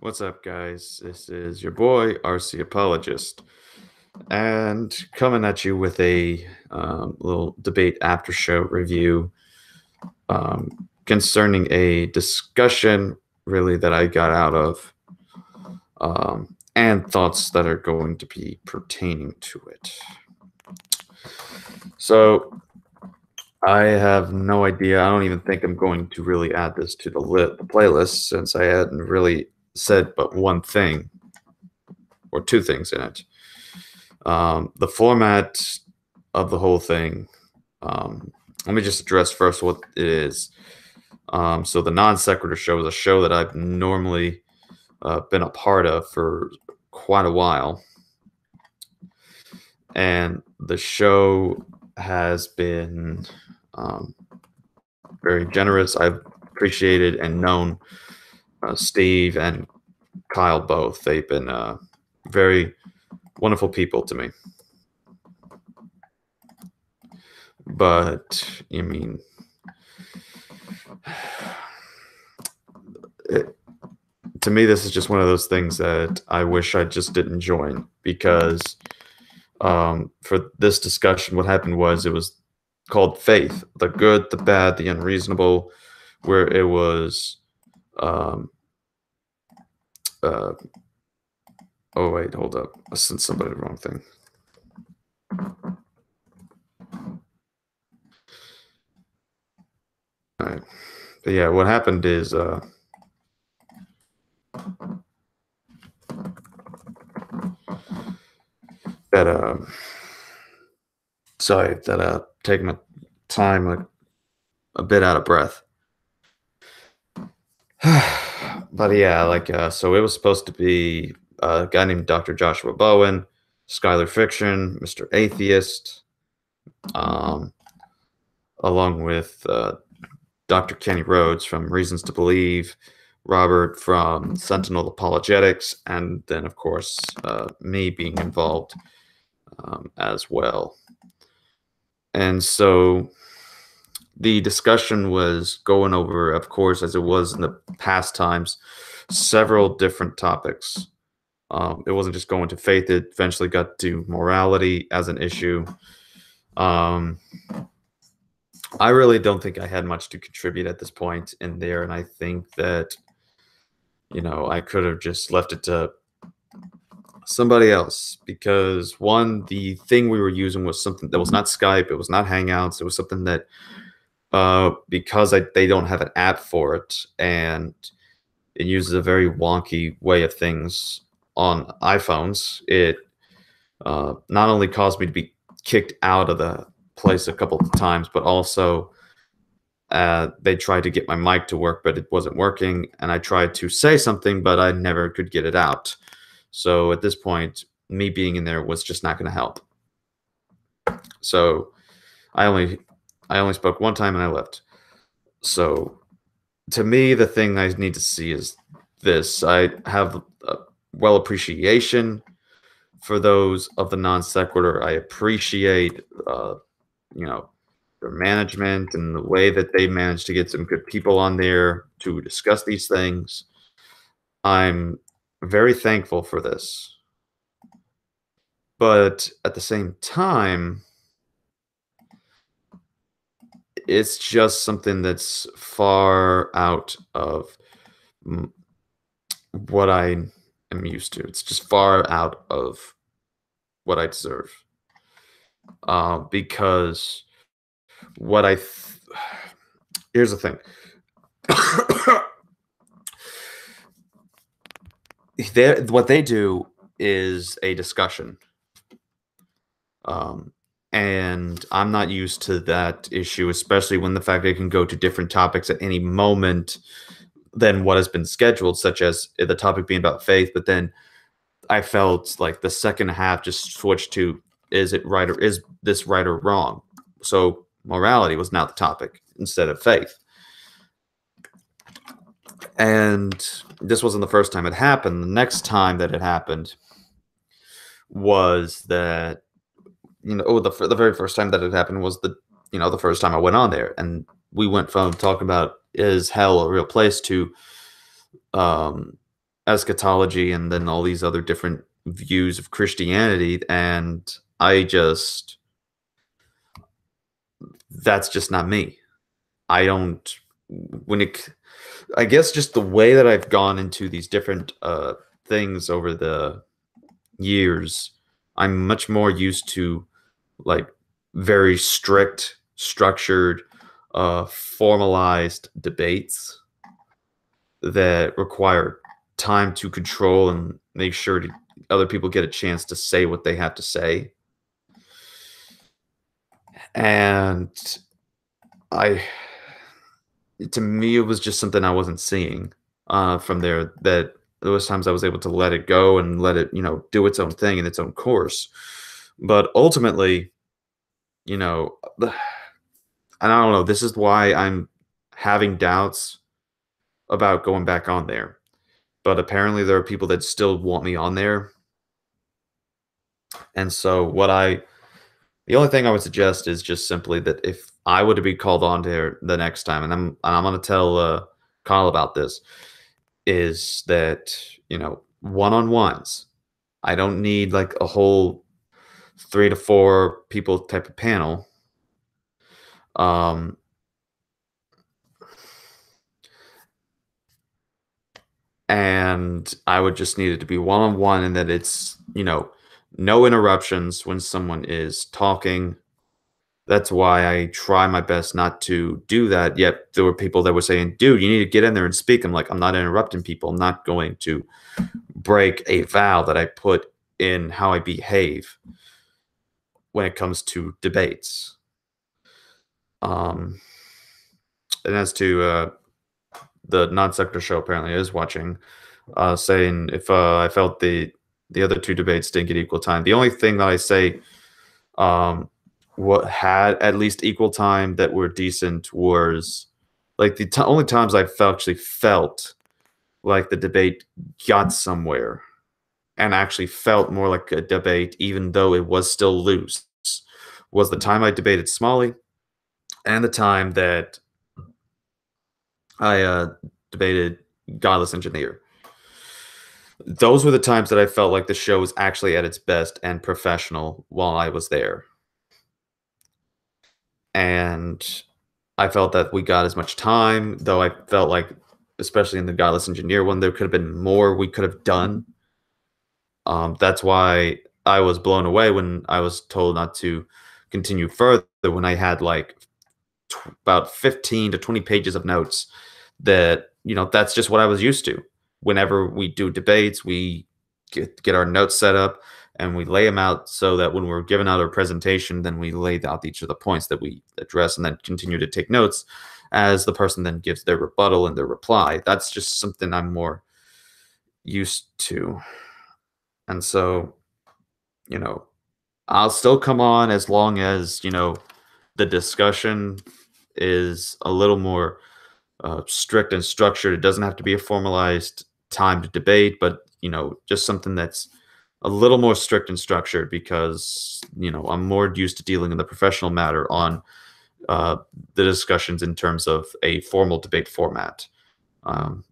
What's up, guys? This is your boy, RC Apologist, and coming at you with a little debate after show review concerning a discussion really that I got out of and thoughts that are going to be pertaining to it. So, I have no idea. I don't even think I'm going to really add this to the playlist since I hadn't really said but one thing or two things in it. The format of the whole thing. Let me just address first what it is. So the non sequitur show is a show that I've normally been a part of for quite a while, and the show has been very generous. I've appreciated and known Steve and Kyle both. They've been very wonderful people to me. But I mean, to me, this is just one of those things that I wish I just didn't join because for this discussion, what happened was it was called Faith, the good, the bad, the unreasonable, where it was. Uh, oh, wait, hold up. I sent somebody the wrong thing. All right. But yeah, what happened is that sorry that taking my time a bit out of breath. But yeah, so it was supposed to be a guy named Dr. Joshua Bowen, Skylar Fiction, Mr. Atheist, um, along with Dr. Kenny Rhodes from Reasons to Believe, Robert from Sentinel Apologetics, and then, of course, me being involved as well. And so the discussion was going over, of course, as it was in the past times, several different topics. It wasn't just going to faith, it eventually got to morality as an issue. I really don't think I had much to contribute at this point in there, and I think that, I could have just left it to somebody else because one, the thing we were using was something that was not Skype, it was not Hangouts, it was something that because they don't have an app for it, and it uses a very wonky way of things on iPhones. It not only caused me to be kicked out of the place a couple of times, but also they tried to get my mic to work, but it wasn't working. And I tried to say something, but I never could get it out. So at this point, me being in there was just not going to help. So I only spoke one time and I left. So to me, the thing I need to see is this. I have well appreciation for those of the non sequitur. I appreciate, their management and the way that they managed to get some good people on there to discuss these things. I'm very thankful for this. But at the same time, it's just something that's far out of what I am used to. It's just far out of what I deserve. Because what here's the thing. What they do is a discussion. And I'm not used to that issue, especially when the fact they can go to different topics at any moment than what has been scheduled, such as the topic being about faith. But then I felt like the second half just switched to is this right or wrong? So morality was now the topic instead of faith. And this wasn't the first time it happened. The next time that it happened was that, the very first time that it happened was the first time I went on there. And we went from talking about is hell a real place to eschatology and then all these other different views of Christianity, and I just that's just not me. I don't when it I guess just the way that I've gone into these different things over the years, I'm much more used to like very strict, structured, formalized debates that require time to control and make sure to other people get a chance to say what they have to say. And I to me, it was just something I wasn't seeing from there. That there was times I was able to let it go and let it, do its own thing in its own course. But ultimately, you know, and I don't know. This is why I'm having doubts about going back on there. But apparently, there are people that still want me on there, and so the only thing I would suggest is just simply that if I were to be called on there the next time, and I'm going to tell Kyle about this, is that one-on-ones. I don't need like a whole 3 to 4 people type of panel. Um, and I would just need it to be one-on-one, and that it's no interruptions when someone is talking. That's why I try my best not to do that. Yet there were people that were saying, "Dude, you need to get in there and speak." I'm like, I'm not interrupting people. I'm not going to break a vow that I put in how I behave when it comes to debates. Um, and as to the non sequitur show, apparently is watching, saying if I felt the other 2 debates didn't get equal time. The only thing that I say um, what had at least equal time that were decent was like the only times I actually felt like the debate got somewhere and actually felt more like a debate, even though it was still loose, was the time I debated Smalley and the time that I debated Godless Engineer. Those were the times that I felt like the show was actually at its best and professional while I was there. And I felt that we got as much time, though I felt like, especially in the Godless Engineer one, there could have been more we could have done. That's why I was blown away when I was told not to continue further when I had like about 15 to 20 pages of notes that, that's just what I was used to. Whenever we do debates, we get our notes set up and we lay them out so that when we're giving out our presentation, then we lay out each of the points that we address and then continue to take notes as the person then gives their rebuttal and their reply. That's just something I'm more used to. And so, you know, I'll still come on as long as, the discussion is a little more strict and structured. It doesn't have to be a formalized timed debate, but just something that's a little more strict and structured because I'm more used to dealing in the professional matter on the discussions in terms of a formal debate format. Um,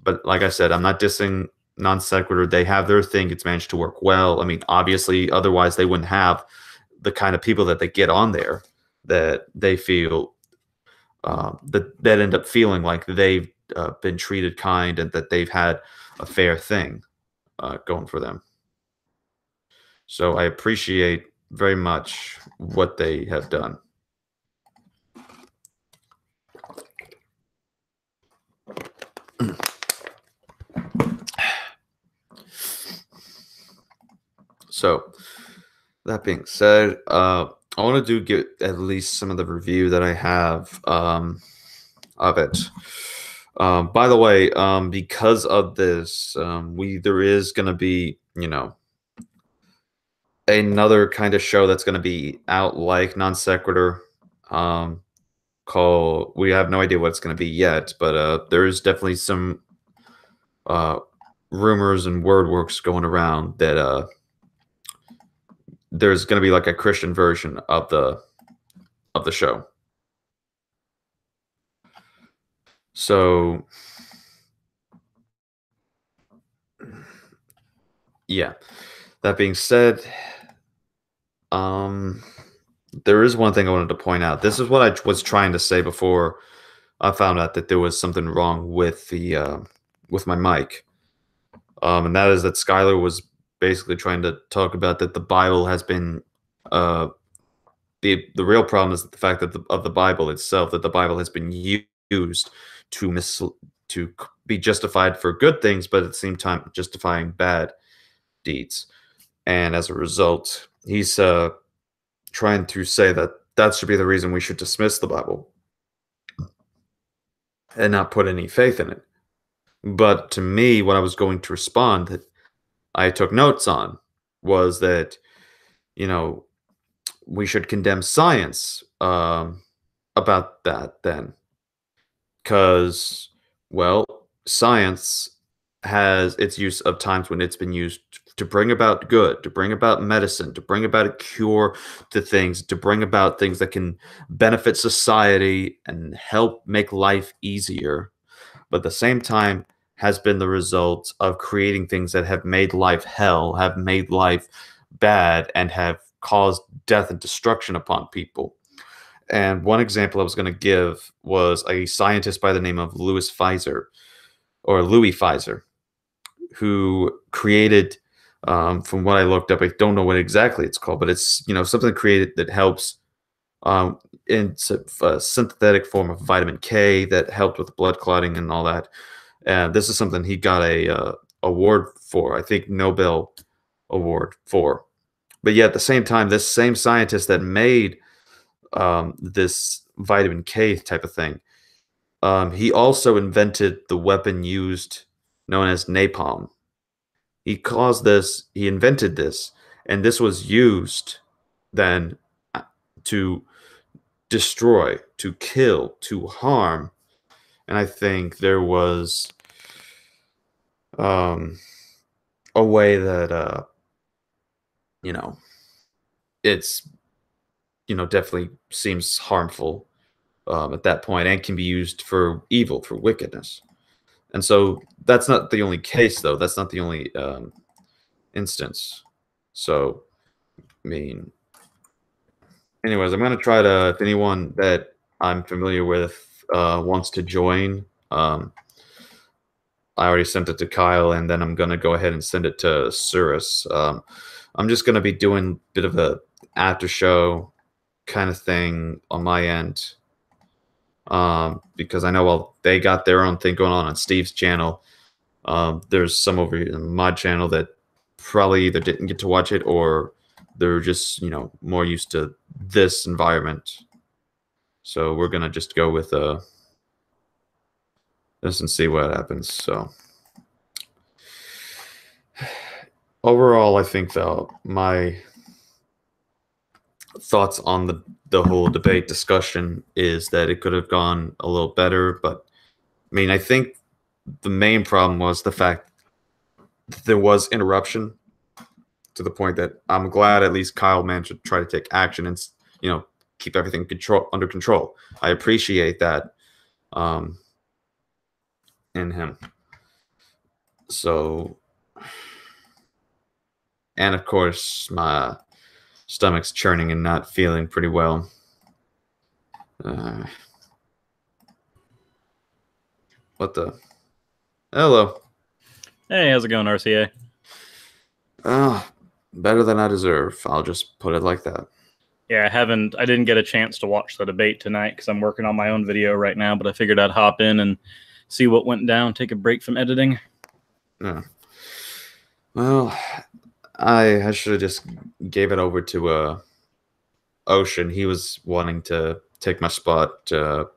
but like I said, I'm not dissing non sequitur. They have their thing. It's managed to work well. I mean, obviously, otherwise they wouldn't have the kind of people that they get on there that they feel that end up feeling like they've been treated kind and that they've had a fair thing going for them. So I appreciate very much what they have done. So that being said, I want to get at least some of the review that I have of it. By the way, because of this, there is going to be another kind of show that's going to be out like non sequitur. Called we have no idea what it's going to be yet, but there is definitely some uh, rumors and word works going around that there's going to be like a Christian version of the show. So yeah. That being said, there is one thing I wanted to point out. This is what I was trying to say before I found out that there was something wrong with the with my mic. And that is that Skylar was basically trying to talk about that the Bible has been uh, the real problem is the fact that of the Bible itself, that the Bible has been used to be justified for good things, but at the same time justifying bad deeds. And as a result, he's trying to say that that should be the reason we should dismiss the Bible and not put any faith in it. But to me, what I was going to respond that I took notes on was that, you know, we should condemn science about that then. Because, well, science has its use of times when it's been used to bring about good, to bring about medicine, to bring about a cure to things, to bring about things that can benefit society and help make life easier. But at the same time, has been the result of creating things that have made life hell, have made life bad, and have caused death and destruction upon people. And one example I was going to give was a scientist by the name of Louis Pfizer, who created, from what I looked up, I don't know what exactly it's called, but it's something created that helps in a synthetic form of vitamin K that helped with blood clotting and all that. And this is something he got a award for, I think Nobel award for. But yet at the same time, this same scientist that made this vitamin K type of thing, he also invented the weapon used known as napalm. He invented this, and this was used then to destroy, to kill, to harm. And I think there was a way that it's definitely seems harmful at that point and can be used for evil, for wickedness. And so that's not the only case, though. That's not the only instance. So, I mean, anyways, I'm going to try to, if anyone that I'm familiar with wants to join, I already sent it to Kyle, and then I'm going to go ahead and send it to Cirrus. I'm just going to be doing a bit of a after show kind of thing on my end, because I know while they got their own thing going on Steve's channel, there's some over here in my channel that probably either didn't get to watch it or they're just more used to this environment. So we're gonna just go with this and see what happens. So overall, I think though my thoughts on the whole debate discussion is that it could have gone a little better, but I mean, I think the main problem was the fact that there was interruption to the point that I'm glad at least Kyle managed to try to take action and keep everything under control. I appreciate that in him. So, and of course, my stomach's churning and not feeling pretty well. What the? Hello. Hey, how's it going, RCA? Better than I deserve. I'll just put it like that. Yeah, I didn't get a chance to watch the debate tonight because I'm working on my own video right now, but I figured I'd hop in and see what went down, take a break from editing. Yeah. Well, I should have just gave it over to Ocean. He was wanting to take my spot to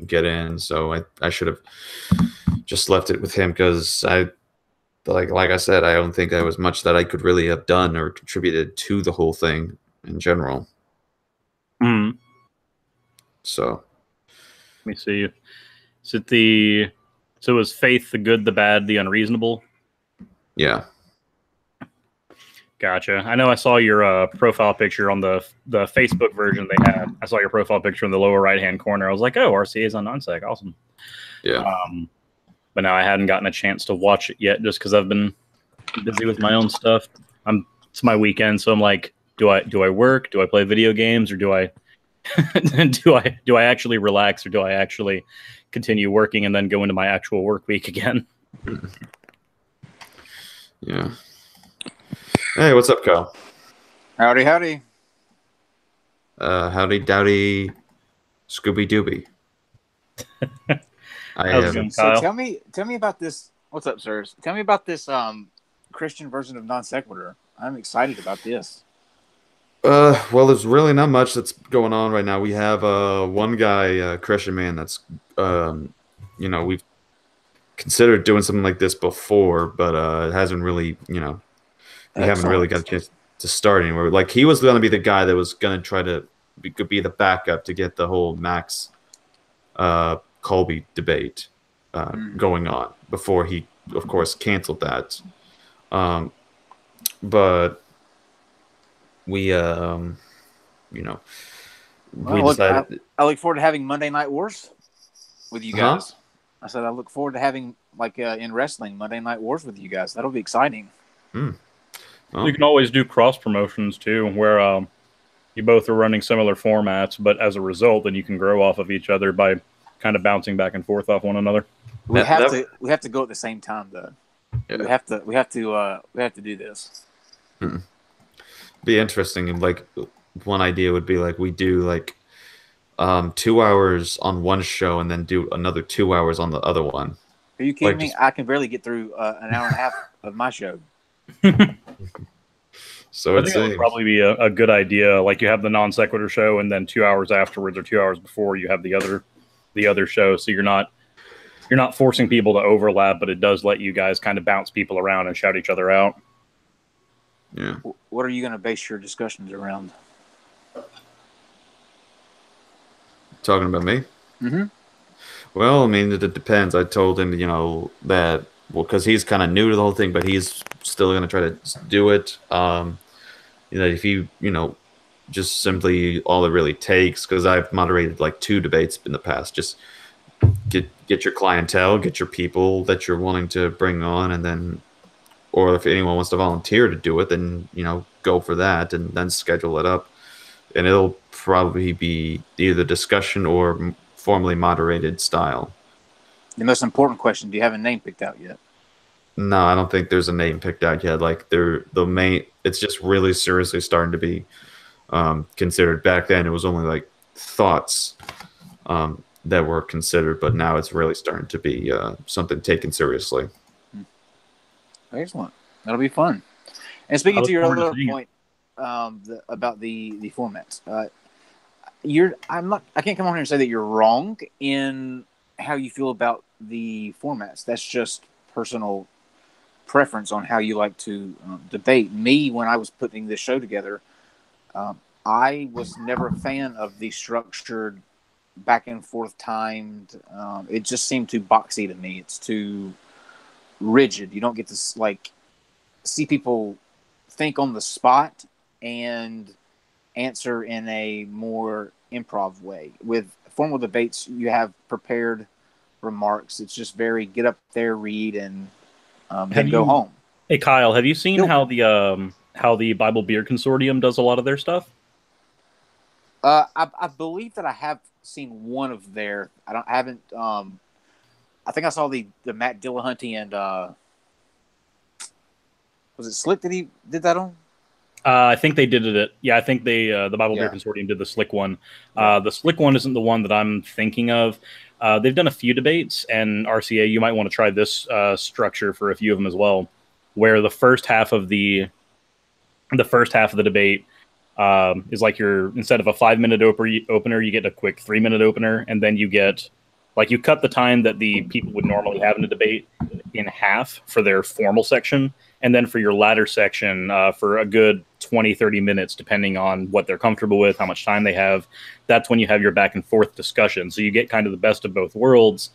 get in, so I should have just left it with him because like I said, I don't think there was much that I could really have done or contributed to the whole thing in general. So let me see. So was faith the good, the bad, the unreasonable? Yeah. Gotcha. I know I saw your profile picture on the Facebook version they had. I saw your profile picture in the lower right-hand corner. I was like, oh, RCA is on non-sec. Awesome. Yeah. But now I hadn't gotten a chance to watch it yet just because I've been busy with my own stuff. It's my weekend, so I'm like, do I work? Do I play video games, or do I do I actually relax, or do I actually continue working and then go into my actual work week again? Yeah. Hey, what's up, Kyle? Howdy, howdy. Howdy, dowdy, Scooby Dooby. How's it going, Kyle? So tell me about this. What's up, sirs? Tell me about this Christian version of non sequitur. I'm excited about this. Well, there's really not much that's going on right now. We have one guy, Christian man, that's we've considered doing something like this before, but it hasn't really, we haven't really got a chance to start anywhere. Like, he was going to be the guy that was going to try to be the backup to get the whole Max Colby debate going on before he, of course, canceled that. But we, we decided. I look forward to having Monday Night Wars with you guys. I said I look forward to having, like, in wrestling, Monday Night Wars with you guys. That'll be exciting. Well, you can always do cross promotions too, where you both are running similar formats, but as a result, then you can grow off of each other by kind of bouncing back and forth off one another. We have to go at the same time, though. Yeah. We have to do this. Be interesting. And, like, one idea would be, like, we do, like, 2 hours on one show and then do another 2 hours on the other one. Are you kidding me? I can barely get through an hour and a half of my show. So I think that would probably be a good idea. Like, you have the non sequitur show, and then 2 hours afterwards or 2 hours before you have the other show. So you're not forcing people to overlap, but it does let you guys kind of bounce people around and shout each other out. Yeah. What are you going to base your discussions around? Talking about me? Mm-hmm. Well, I mean, it depends. I told him, that, because he's kind of new to the whole thing, but he's still going to try to do it. If you, just simply all it really takes, because I've moderated like 2 debates in the past, just get your clientele, get your people that you're wanting to bring on, and then, or if anyone wants to volunteer to do it, then, go for that and then schedule it up. And it'll probably be either discussion or formally moderated style. The most important question, do you have a name picked out yet? No, I don't think there's a name picked out yet. Like, it's just really seriously starting to be considered. Back then, it was only like thoughts that were considered, but now it's really starting to be something taken seriously. Excellent. That'll be fun. And speaking to your other point about the formats, I can't come on here and say that you're wrong in how you feel about the formats. That's just personal preference on how you like to debate. Me, when I was putting this show together, I was never a fan of the structured back and forth timed. It just seemed too boxy to me. It's too rigid. You don't get to, like, see people think on the spot and answer in a more improv way. With formal debates, you have prepared remarks. It's just very get up there, read, and then go home. Hey, Kyle, have you seen how the Bible Beer Consortium does a lot of their stuff? I believe that I have seen one of their. I haven't. I think I saw the Matt Dillahunty and was it Slick that he did that on? I think they did it. I think they the Bible Beer Consortium did the Slick one. The Slick one isn't the one that I'm thinking of. They've done a few debates, and RCA, you might want to try this structure for a few of them as well, where the first half of the debate is like instead of a 5-minute opener, you get a quick 3-minute opener, and then you get, like, you cut the time that the people would normally have in a debate in half for their formal section, and then for your latter section, for a good 20, 30 minutes, depending on what they're comfortable with, how much time they have, that's when you have your back and forth discussion. So you get kind of the best of both worlds,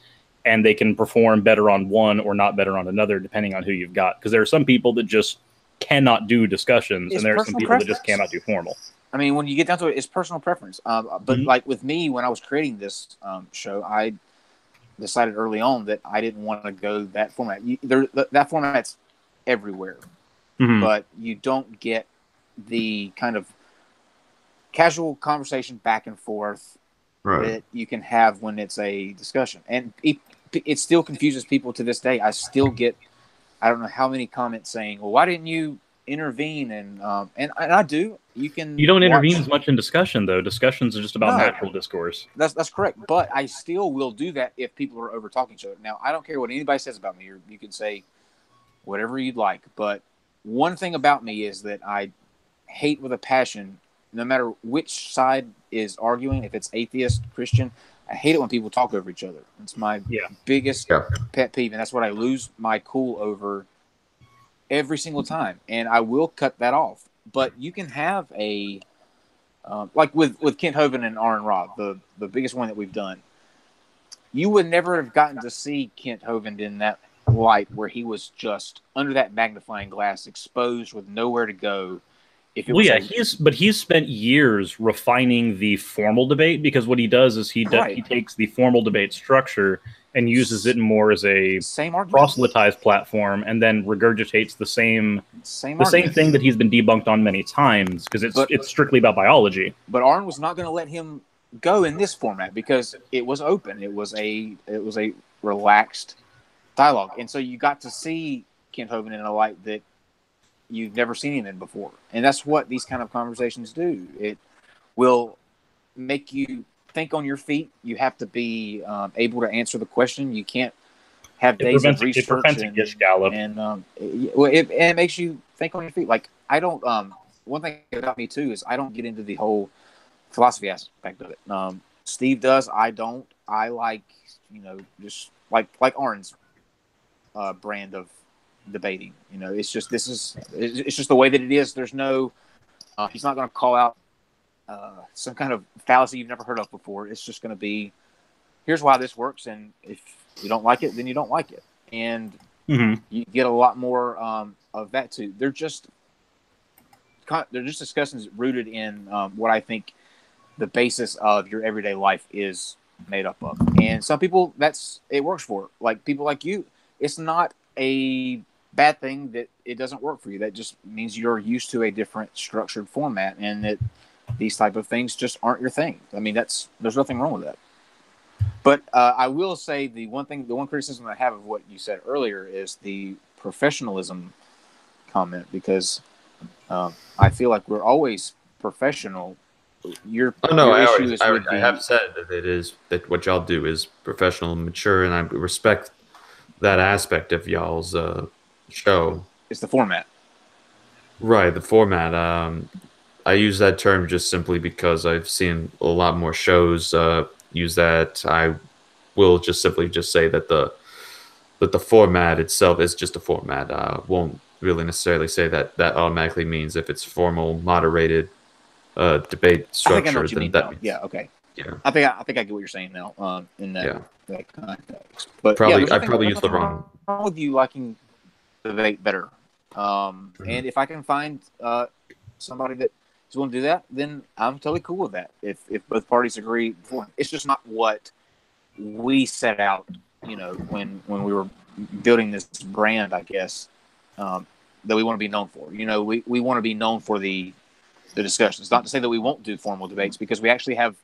and they can perform better on one or not better on another, depending on who you've got. Because there are some people that just cannot do discussions, and there are some people that just cannot do formal. I mean, when you get down to it, it's personal preference. But like with me, when I was creating this show, I decided early on that I didn't want to go that format. That format's everywhere. but you don't get the kind of casual conversation back and forth that you can have when it's a discussion. And it still confuses people to this day. I still get, I don't know how many comments saying, well, why didn't you intervene? And I do. You don't intervene as much in discussion, though. Discussions are just about natural discourse. That's correct. But I still will do that if people are over talking each other. Now, I don't care what anybody says about me. You can say whatever you'd like. But one thing about me is that I hate with a passion, no matter which side is arguing, if it's atheist, Christian, I hate it when people talk over each other. It's my biggest pet peeve, and that's what I lose my cool over every single time. And I will cut that off. But you can have a like with Kent Hovind and Aaron Robb, the biggest one that we've done. You would never have gotten to see Kent Hovind in that light where he was just under that magnifying glass, exposed with nowhere to go. He's spent years refining the formal debate, because what he does is he takes the formal debate structure and uses it more as a proselytized platform, and then regurgitates the same thing that he's been debunked on many times, because it's strictly about biology. But Aaron was not going to let him go in this format because it was open. It was a relaxed dialogue, and so you got to see Kent Hovind in a light that you've never seen him in before. And that's what these kind of conversations do. It will make you think on your feet. You have to be able to answer the question. You can't have days of research. It makes you think on your feet. Like, I don't, one thing about me too is I don't get into the whole philosophy aspect of it. Steve does. I don't. I like, just like Aaron's brand of debating. It's just the way that it is. There's no he's not going to call out some kind of fallacy you've never heard of before. It's just going to be, here's why this works, and if you don't like it, then you don't like it. And you get a lot more of that too. They're just discussions rooted in what I think the basis of your everyday life is made up of. And some people, it works for. Like people like you, it's not a bad thing that it doesn't work for you. That just means you're used to a different structured format, and that these type of things just aren't your thing. I mean, there's nothing wrong with that. But I will say the one criticism I have of what you said earlier is the professionalism comment, because I feel like we're always professional. I have said that it is that what y'all do is professional and mature, and I respect that aspect of y'all's show. It's the format. Right, the format. I use that term just simply because I've seen a lot more shows use that. I will just simply say that the format itself is just a format. Won't really necessarily say that automatically means if it's formal, moderated debate structure. I think I know what you mean now. Yeah, okay. Yeah. I think I get what you're saying now in that context. But I probably used the wrong with you liking debate better. And if I can find somebody that is willing to do that, then I'm totally cool with that. If both parties agree, it's just not what we set out, when we were building this brand, I guess, that we want to be known for. We want to be known for the discussions. Not to say that we won't do formal debates, because we actually have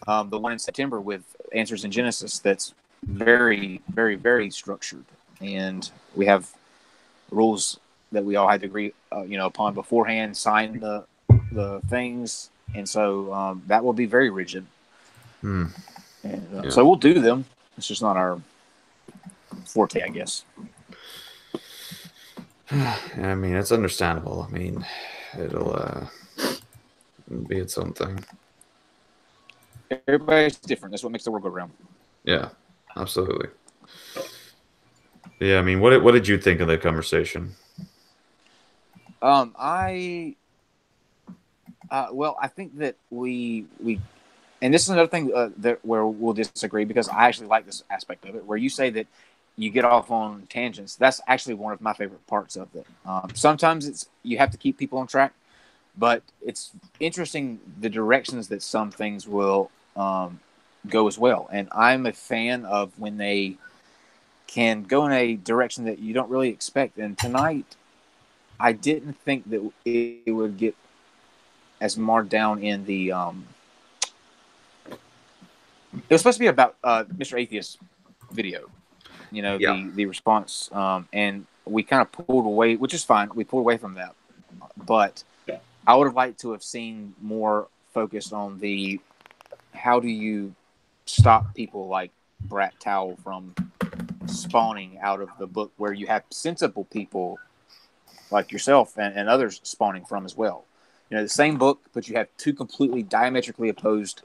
the one in September with Answers in Genesis that's very, very, very structured, and we have rules that we all had to agree, upon beforehand, sign the things, and so that will be very rigid. And so we'll do them. It's just not our forte, I guess. I mean, it's understandable. I mean, it'll be its own thing. Everybody's different. That's what makes the world go round. Yeah, absolutely. Yeah, I mean, what did you think of the conversation? I think that we and this is another thing where we'll disagree, because I actually like this aspect of it, where you say that you get off on tangents. That's actually one of my favorite parts of it. Sometimes you have to keep people on track, but it's interesting the directions that some things will go as well. And I'm a fan of when they can go in a direction that you don't really expect. And tonight, I didn't think that it would get as marred down in the. It was supposed to be about Mr. Atheist video, Yeah. the response, and we kind of pulled away, which is fine. We pulled away from that, but I would have liked to have seen more focused on the how do you stop people like Brat Towel from spawning out of the book where you have sensible people like yourself and others spawning from as well. The same book, but you have two completely diametrically opposed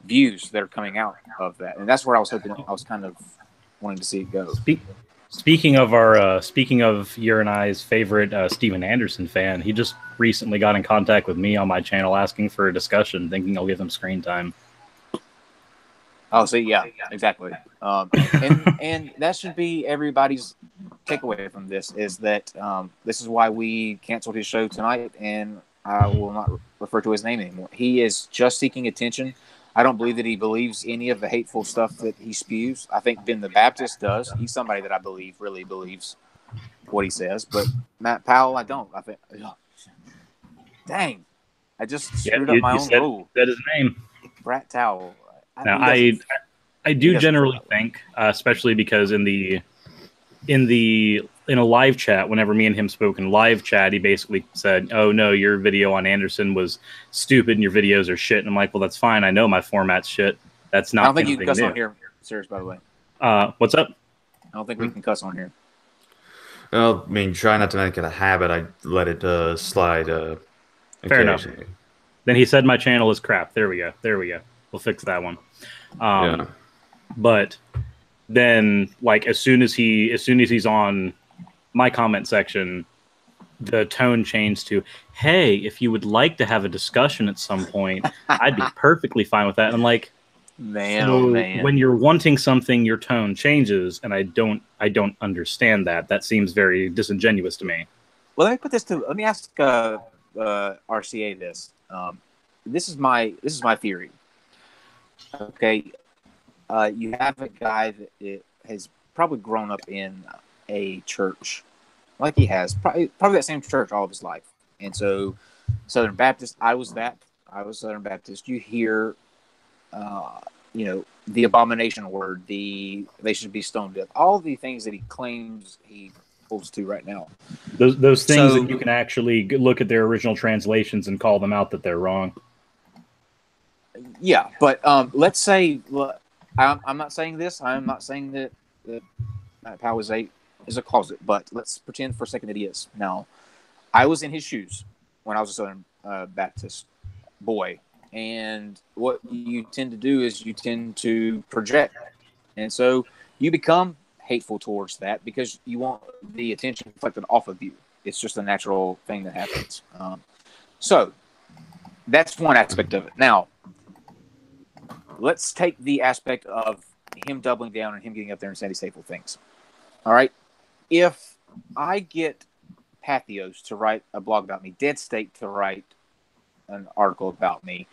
views that are coming out of that, and that's where I was hoping. I was kind of wanting to see it go. Speaking of your and I's favorite Steven Anderson fan, he just recently got in contact with me on my channel asking for a discussion, thinking I'll give him screen time. Oh, see, yeah, exactly. And that should be everybody's takeaway from this is that this is why we canceled his show tonight, and I will not refer to his name anymore. He is just seeking attention. I don't believe that he believes any of the hateful stuff that he spews. I think Ben the Baptist does. He's somebody that I believe really believes what he says. But Matt Powell, I don't. I think, dang, I just screwed up my own rule. Said his name. Brat Towel. Now, I do generally think, especially because in a live chat, whenever me and him spoke in live chat, he basically said, "Oh no, your video on Anderson was stupid, and your videos are shit." And I'm like, "Well, that's fine. I know my format's shit. That's not." I don't think you can cuss on here, serious, by the way. What's up? I don't think we can cuss on here. Well, I mean, try not to make it a habit. I let it slide. Fair enough. Then he said my channel is crap. There we go. We'll fix that one. Yeah. But then, like, as soon as he's on my comment section, the tone changed to, "Hey, if you would like to have a discussion at some point, I'd be perfectly fine with that." And I'm like, man, so oh man, when you're wanting something, your tone changes, and I don't understand that. That seems very disingenuous to me. Well, let me ask RCA this. This is my theory. Okay, you have a guy that has probably grown up in a church, like he has probably that same church all of his life, and so Southern Baptist. I was Southern Baptist. You hear, the abomination word, they should be stoned to death. All the things that he claims he holds to right now. Those things that you can actually look at their original translations and call them out that they're wrong. Yeah, but let's say I'm not saying this. I'm not saying that Powell is a closet, but let's pretend for a second that he is. Now, I was in his shoes when I was a Southern Baptist boy, and what you tend to do is you tend to project, and so you become hateful towards that because you want the attention reflected off of you. It's just a natural thing that happens. So that's one aspect of it. Now, let's take the aspect of him doubling down and him getting up there and saying these hateful things. All right. If I get Pathos to write a blog about me, Dead State to write an article about me,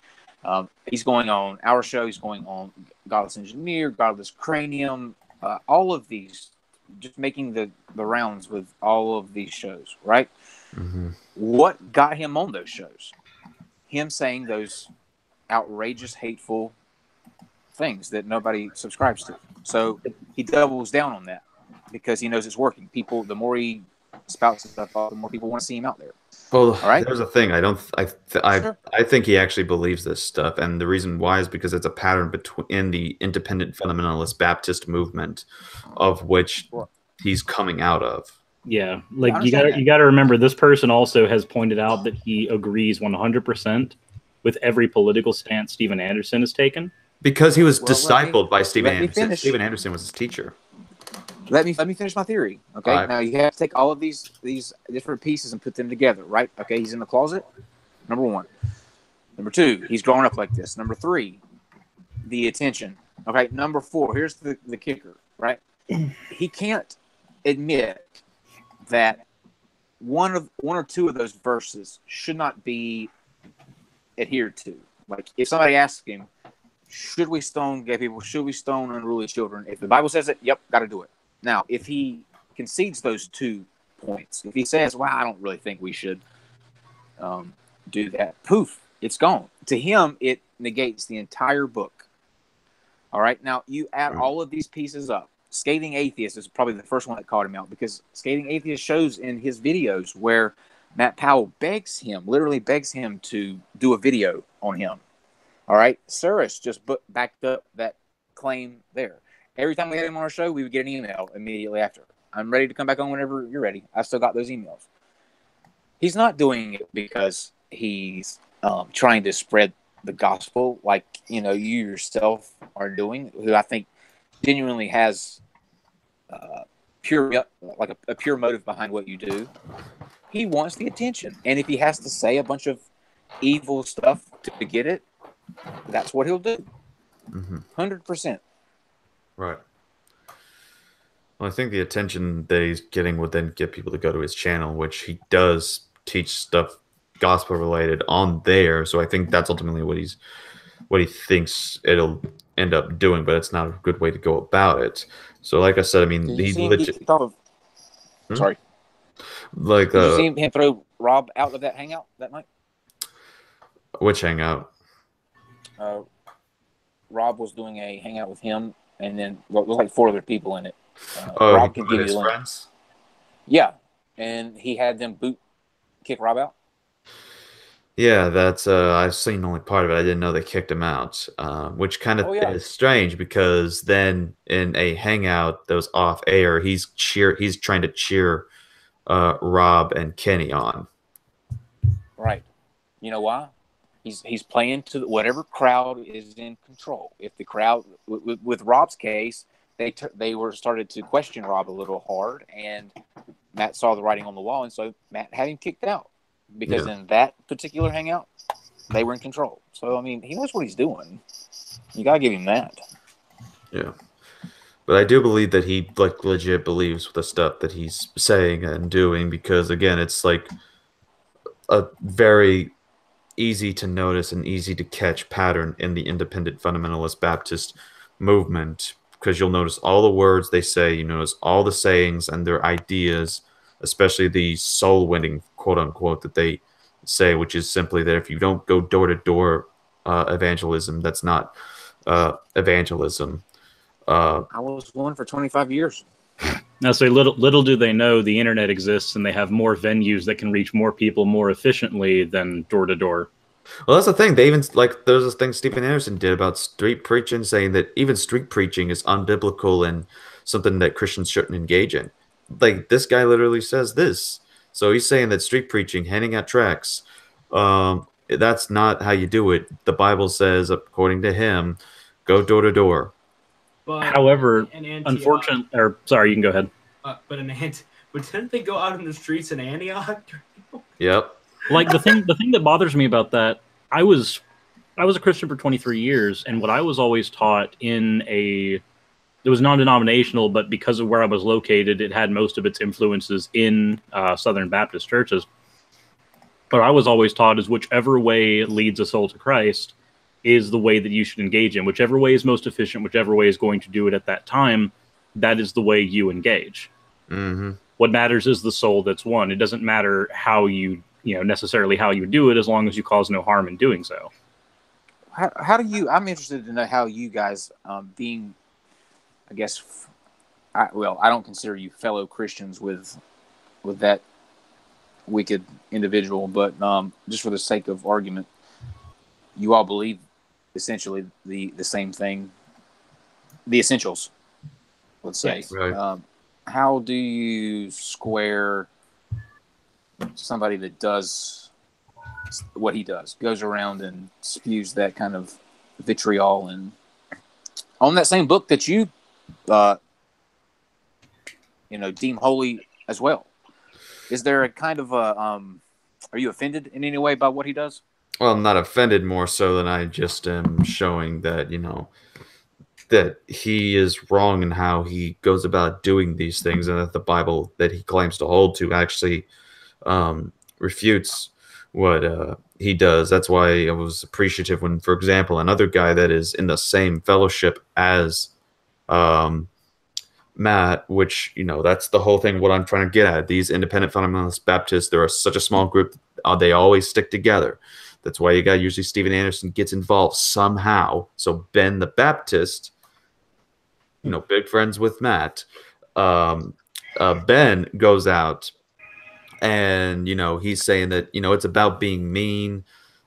he's going on our show, he's going on Godless Engineer, Godless Cranium, all of these, just making the rounds with all of these shows, right? Mm-hmm. What got him on those shows? Him saying those outrageous, hateful things that nobody subscribes to. So he doubles down on that because he knows it's working. People, the more he spouts stuff off, the more people want to see him out there. Well, all right. There's a thing. I think he actually believes this stuff, and the reason why is because it's a pattern in the independent fundamentalist Baptist movement, of which he's coming out of. Yeah, like you got to remember, this person also has pointed out that he agrees 100% with every political stance Steven Anderson has taken. Because he was discipled by Steven Anderson. Steven Anderson was his teacher. Let me finish my theory. Okay, now you have to take all of these different pieces and put them together, right? Okay, he's in the closet. Number one. Number two, he's growing up like this. Number three, the attention. Okay, number four. Here's the kicker, right? He can't admit that one or two of those verses should not be adhered to. Like if somebody asks him, should we stone gay people? Should we stone unruly children? If the Bible says it, yep, got to do it. Now, if he concedes those 2 points. If he says, "Well, I don't really think we should do that," poof, it's gone. To him, it negates the entire book. All right, now you add all of these pieces up. Scathing Atheist is probably the first one that caught him out, because Scathing Atheist shows in his videos where Matt Powell literally begs him to do a video on him. All right, Suris just backed up that claim there. Every time we had him on our show, we would get an email immediately after. I'm ready to come back on whenever you're ready. I still got those emails. He's not doing it because he's trying to spread the gospel like you yourself are doing, who I think genuinely has pure motive behind what you do. He wants the attention, and if he has to say a bunch of evil stuff to get it, that's what he'll do. 100%. Right. Well, I think the attention that he's getting would then get people to go to his channel, which he does teach stuff gospel related on there. So I think that's ultimately what he thinks it'll end up doing, but it's not a good way to go about it. So, like I said, I mean, he legit. Sorry. Like, did you see him throw Rob out of that hangout that night? Which hangout? Rob was doing a hangout with him, and then there was like 4 other people in it. Rob can give you the link. Friends? Yeah, and he had them kick Rob out. Yeah, that's I've seen only part of it. I didn't know they kicked him out, which kind of is strange, because then in a hangout that was off air, he's trying to cheer Rob and Kenny on. Right. You know why? He's playing to whatever crowd is in control. If the crowd, with Rob's case, they started to question Rob a little hard, and Matt saw the writing on the wall, and so Matt had him kicked out, because in that particular hangout, they were in control. So I mean, he knows what he's doing. You gotta give him that. Yeah, but I do believe that he legit believes the stuff that he's saying and doing, because again, it's like a very easy to notice and easy to catch pattern in the independent fundamentalist Baptist movement, because you'll notice all the words they say, you notice all the sayings and their ideas, especially the soul winning quote unquote that they say, which is simply that if you don't go door to door evangelism, that's not evangelism. I was one for 25 years. Now, say little do they know the internet exists, and they have more venues that can reach more people more efficiently than door to door. Well, that's the thing. They even there's this thing Stephen Anderson did about street preaching, saying that even street preaching is unbiblical and something that Christians shouldn't engage in. Like, this guy literally says this. So he's saying that street preaching, handing out tracts, that's not how you do it. The Bible says, according to him, go door to door. But however, unfortunately, or sorry, you can go ahead. But didn't they go out in the streets in Antioch? Yep. Like the thing that bothers me about that, I was a Christian for 23 years, and what I was always taught it was non-denominational, but because of where I was located, it had most of its influences in Southern Baptist churches. But I was always taught is whichever way leads a soul to Christ is the way that you should engage in. Whichever way is most efficient, whichever way is going to do it at that time, that is the way you engage. Mm-hmm. What matters is the soul that's won. It doesn't matter how necessarily how you do it, as long as you cause no harm in doing so. How do you? I'm interested to know how you guys, being, I guess, I don't consider you fellow Christians with that wicked individual, but just for the sake of argument, you all believe essentially the same thing, the essentials, let's say. Yes, right. How do you square somebody that does what he does, goes around and spews that kind of vitriol, and on that same book that you deem holy as well? Is there a kind of are you offended in any way by what he does? Well, I'm not offended, more so than I just am showing that, that he is wrong in how he goes about doing these things, and that the Bible that he claims to hold to actually refutes what he does. That's why I was appreciative when, for example, another guy that is in the same fellowship as Matt, which, that's the whole thing. What I'm trying to get at, these independent fundamentalist Baptists, they're such a small group. They always stick together. That's why you got usually Steven Anderson gets involved somehow. So Ben the Baptist, big friends with Matt. Ben goes out and, he's saying that, it's about being mean.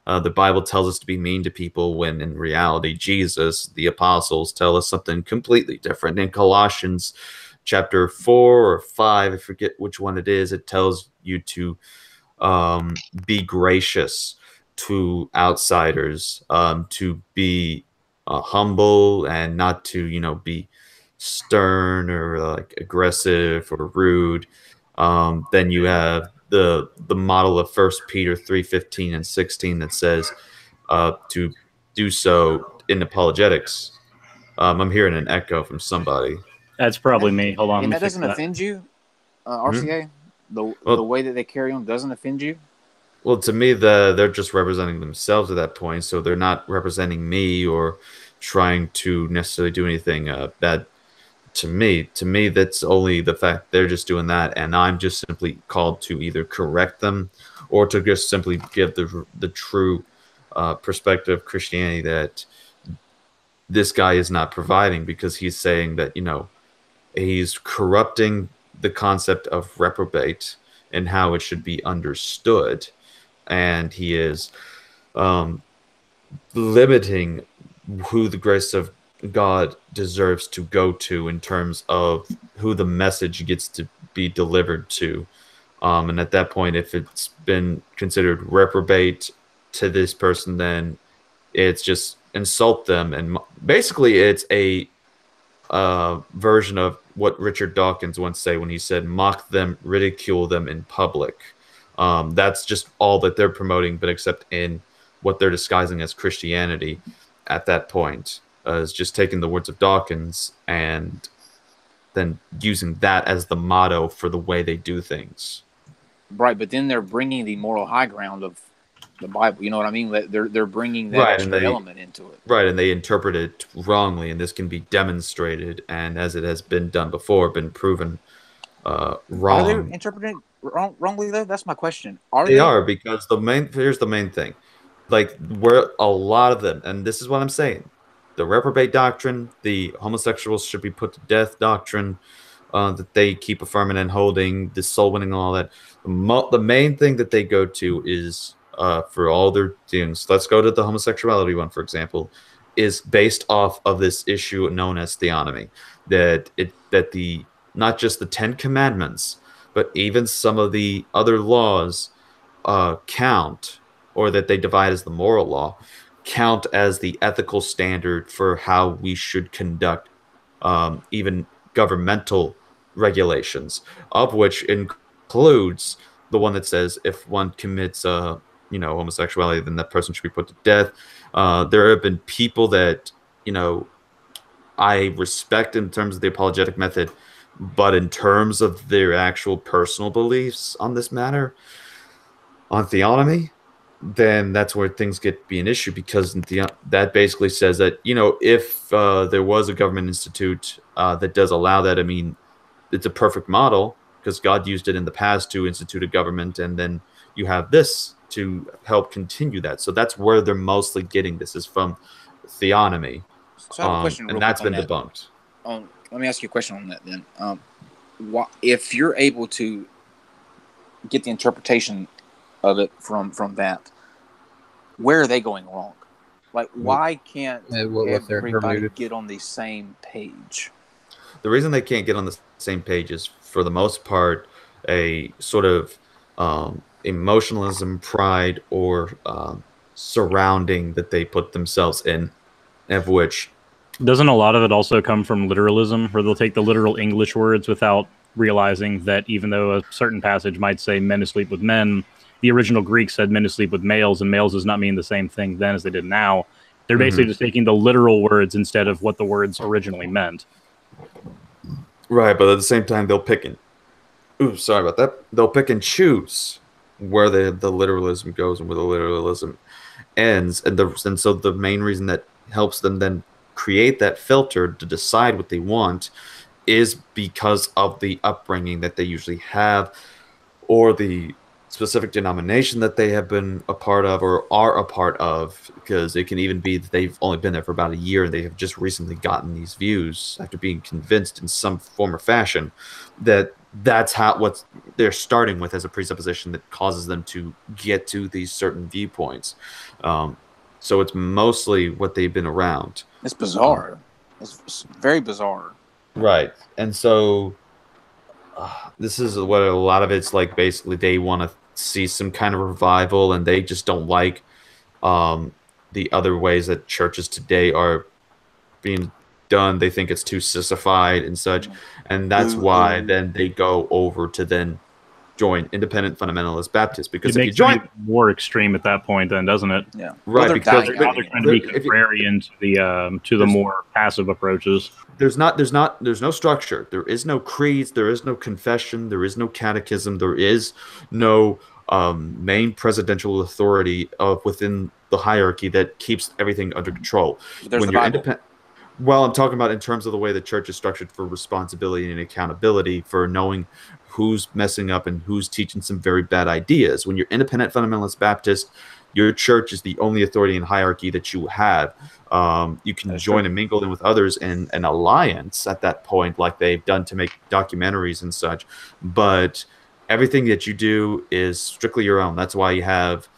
The Bible tells us to be mean to people when in reality, Jesus, the apostles, tell us something completely different. In Colossians chapter 4 or 5, I forget which one it is, it tells you to be gracious to outsiders, to be humble and not to, be stern or like aggressive or rude. Then you have the model of First Peter 3:15 and 16 that says to do so in apologetics. I'm hearing an echo from somebody. That's probably me. Hold on. And that doesn't offend you, RCA? The way that they carry on doesn't offend you? Well, to me, they're just representing themselves at that point, so they're not representing me or trying to necessarily do anything bad to me. To me, that's only the fact they're just doing that, and I'm just simply called to either correct them or to just simply give the true perspective of Christianity that this guy is not providing, because he's saying that, he's corrupting the concept of reprobate and how it should be understood. And he is limiting who the grace of God deserves to go to in terms of who the message gets to be delivered to. And at that point, if it's been considered reprobate to this person, then it's just insult them. And basically, it's a version of what Richard Dawkins once said when he said, mock them, ridicule them in public. That's just all that they're promoting, but except in what they're disguising as Christianity at that point, is just taking the words of Dawkins and then using that as the motto for the way they do things. Right, but then they're bringing the moral high ground of the Bible. You know what I mean? They're bringing that extra element into it. Right, and they interpret it wrongly, and this can be demonstrated, and as it has been done before, been proven wrong. Are they interpreting wrongly though? That's my question. They are, because here's the main thing. Like, where a lot of them, and this is what I'm saying, the reprobate doctrine, the homosexuals should be put to death doctrine, that they keep affirming and holding, the soul winning and all that. The main thing that they go to is, for all their things, let's go to the homosexuality one, for example, is based off of this issue known as theonomy. That the not just the 10 Commandments, but even some of the other laws count, or that they divide as the moral law, count as the ethical standard for how we should conduct even governmental regulations, of which includes the one that says if one commits homosexuality, then that person should be put to death. There have been people that I respect in terms of the apologetic method, but in terms of their actual personal beliefs on this matter, on theonomy, then that's where things get to be an issue, because that basically says that, if there was a government institute that does allow that, I mean, it's a perfect model, because God used it in the past to institute a government, and then you have this to help continue that. So that's where they're mostly getting this, is from theonomy. So I have a question, and that's been debunked. Let me ask you a question on that then. If you're able to get the interpretation of it from that, where are they going wrong? Like, why can't everybody get on the same page? The reason they can't get on the same page is, for the most part, a sort of emotionalism, pride, or surrounding that they put themselves in, of which... Doesn't a lot of it also come from literalism, where they'll take the literal English words without realizing that even though a certain passage might say men who sleep with men, the original Greek said men who sleep with males, and males does not mean the same thing then as they did now. They're basically just taking the literal words instead of what the words originally meant. Right, but at the same time, they'll pick and... Ooh, sorry about that. They'll pick and choose where the literalism goes and where the literalism ends. And so the main reason that helps them then create that filter to decide what they want is because of the upbringing that they usually have, or the specific denomination that they have been a part of or are a part of, because it can even be that they've only been there for about a year and they have just recently gotten these views after being convinced in some form or fashion that that's what they're starting with as a presupposition that causes them to get to these certain viewpoints. So it's mostly what they've been around. It's bizarre. It's very bizarre. Right. And so this is what a lot of it's like. Basically, they want to see some kind of revival, and they just don't like the other ways that churches today are being done. They think it's too sissified and such, and that's why then they go over to then join Independent Fundamentalist Baptists, because it if you makes join it more extreme at that point, then, doesn't it? Yeah, right, well, because dying Now out they're anyway. trying to be If you- contrarian to the more passive approaches. there's no structure. There is no creeds. There is no confession. There is no catechism. There is no main presidential authority within the hierarchy that keeps everything under control. There's When the you're Bible. independent, well, I'm talking about in terms of the way the church is structured for responsibility and accountability, for knowing who's messing up and who's teaching some very bad ideas. When you're Independent Fundamentalist Baptist, your church is the only authority and hierarchy that you have. You can That's join true. and mingle in with others in an alliance at that point, like they've done to make documentaries and such. But everything that you do is strictly your own. That's why you have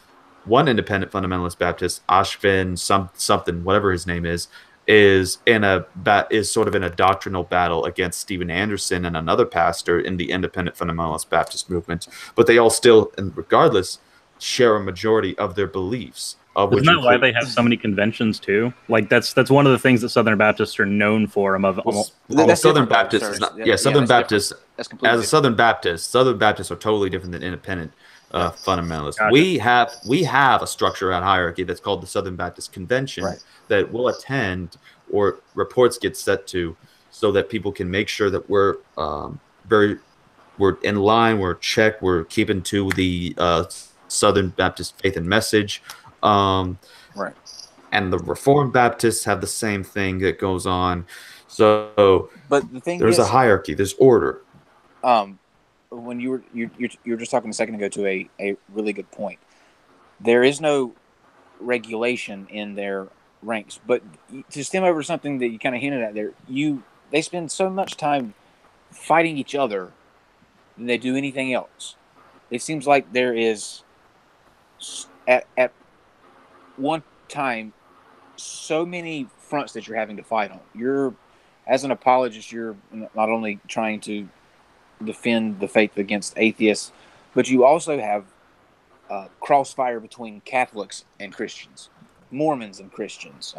one Independent Fundamentalist Baptist, Ashvin something, whatever his name is sort of in a doctrinal battle against Stephen Anderson and another pastor in the Independent Fundamentalist Baptist movement. But they all still, and regardless, share a majority of their beliefs. Isn't that why they have so many conventions too? Like that's one of the things that Southern Baptists are known for. That's Southern different, Baptist sir. is not. Yeah, Yeah, Southern that's different. Baptist. That's completely As a different. Southern Baptists are totally different than Independent fundamentalists. Gotcha. We have a structure and hierarchy that's called the Southern Baptist Convention Right. that we'll attend, or reports get set to, so that people can make sure that we're in line, we're checked, we're keeping to the Southern Baptist faith and message. Right. And the Reformed Baptists have the same thing that goes on. So, But the thing there's is, a hierarchy, there's order. when you were just talking a second ago to a really good point. There is no regulation in their ranks, but to stem over something that you kind of hinted at there, they spend so much time fighting each other than they do anything else. It seems like there is at one time so many fronts that you're having to fight on. As an apologist, you're not only trying to defend the faith against atheists, but you also have crossfire between Catholics and Christians, Mormons and Christians,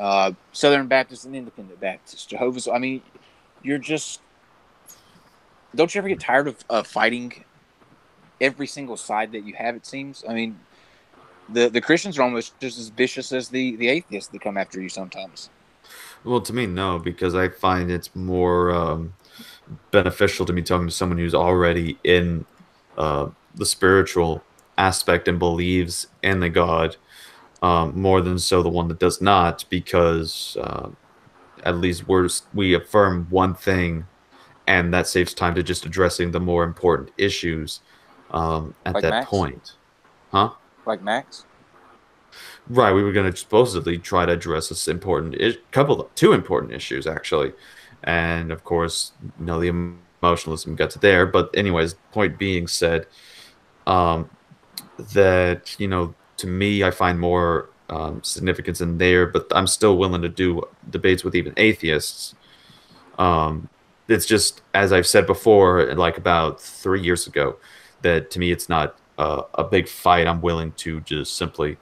Southern Baptists and Independent Baptists, Jehovah's. I mean, don't you ever get tired of fighting every single side that you have? It seems. I mean, the Christians are almost just as vicious as the atheists that come after you sometimes. Well, to me, no, because I find it's more beneficial to me talking to someone who's already in the spiritual aspect and believes in the God, more than so the one that does not, because at least we affirm one thing, and that saves time to just addressing the more important issues at Like that Max? point. Huh? Like Max. Right, we were going to supposedly try to address this two important issues actually, and of course, the emotionalism got to there. But anyways, point being said, that to me, I find more significance in there, but I'm still willing to do debates with even atheists. It's just, as I've said before, like about 3 years ago, that to me it's not a big fight I'm willing to just simply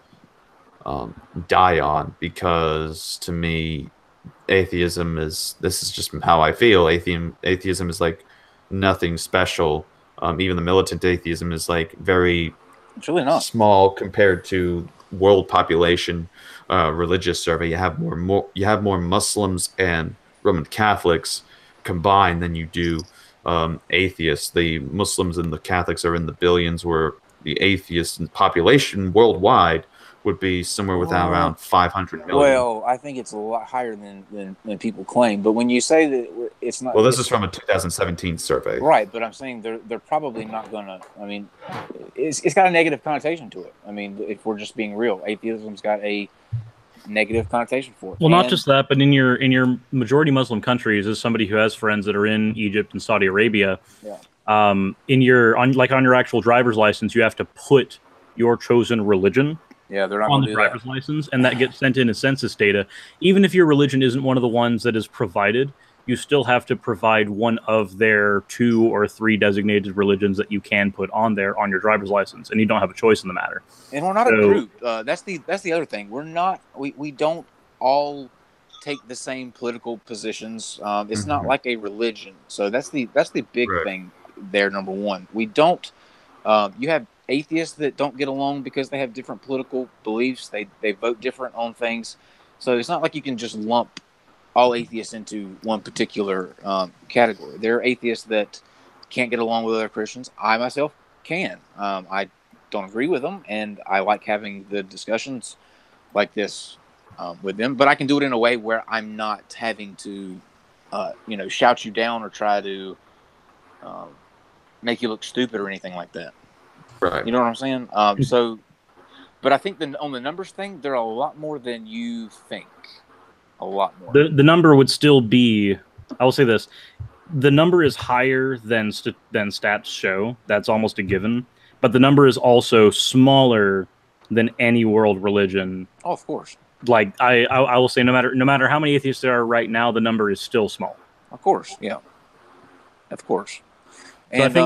die on, because to me this is just how I feel. Atheism is like nothing special. Even the militant atheism is like very It's really not. small compared to world population religious survey. You have more Muslims and Roman Catholics combined than you do atheists. The Muslims and the Catholics are in the billions, where the atheists and population worldwide would be somewhere within around 500 million. Well, I think it's a lot higher than people claim. But when you say that it's not, Well, this is from a 2017 survey. right? But I'm saying they're probably not gonna. I mean, it's got a negative connotation to it. I mean, if we're just being real, atheism's got a negative connotation for it. Well, not just that, but in your majority Muslim countries, as somebody who has friends that are in Egypt and Saudi Arabia, on your actual driver's license, you have to put your chosen religion they're not on gonna the do driver's that. license, and that gets sent in as census data. Even if your religion isn't one of the ones that is provided, you still have to provide one of their 2 or 3 designated religions that you can put on there on your driver's license, and you don't have a choice in the matter. And we're not a group. That's the other thing. We're not. We don't all take the same political positions. It's not like a religion. So that's the big thing there. Number one, we don't. You have atheists that don't get along because they have different political beliefs. They vote different on things. So it's not like you can just lump all atheists into one particular category. There are atheists that can't get along with other Christians. I myself can. I don't agree with them, and I like having the discussions like this with them. But I can do it in a way where I'm not having to, shout you down or try to make you look stupid or anything like that. Right. You know what I'm saying? But I think on the numbers thing, there are a lot more than you think. A lot more. The number would still be. I will say this: the number is higher than stats show. That's almost a given. But the number is also smaller than any world religion. Oh, of course. Like I will say, no matter how many atheists there are right now, the number is still small. Of course, yeah. Of course. So And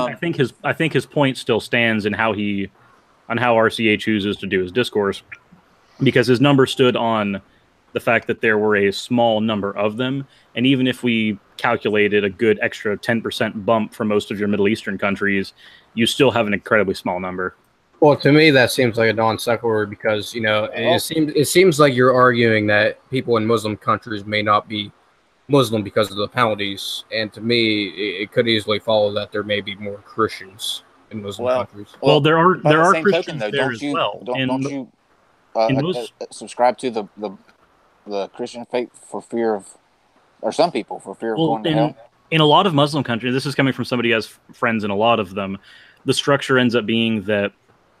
I think his point still stands in how RCA chooses to do his discourse, because his number stood on the fact that there were a small number of them, and even if we calculated a good extra 10% bump for most of your Middle Eastern countries, you still have an incredibly small number. Well, to me, that seems like a non sequitur because it seems like you're arguing that people in Muslim countries may not be Muslim because of the penalties, and to me, it could easily follow that there may be more Christians in Muslim countries. Well, there are Christians token, though, there as well. Don't you subscribe to the Christian faith for fear of, or some people for fear of going to hell? In a lot of Muslim countries, this is coming from somebody who has friends in a lot of them, the structure ends up being that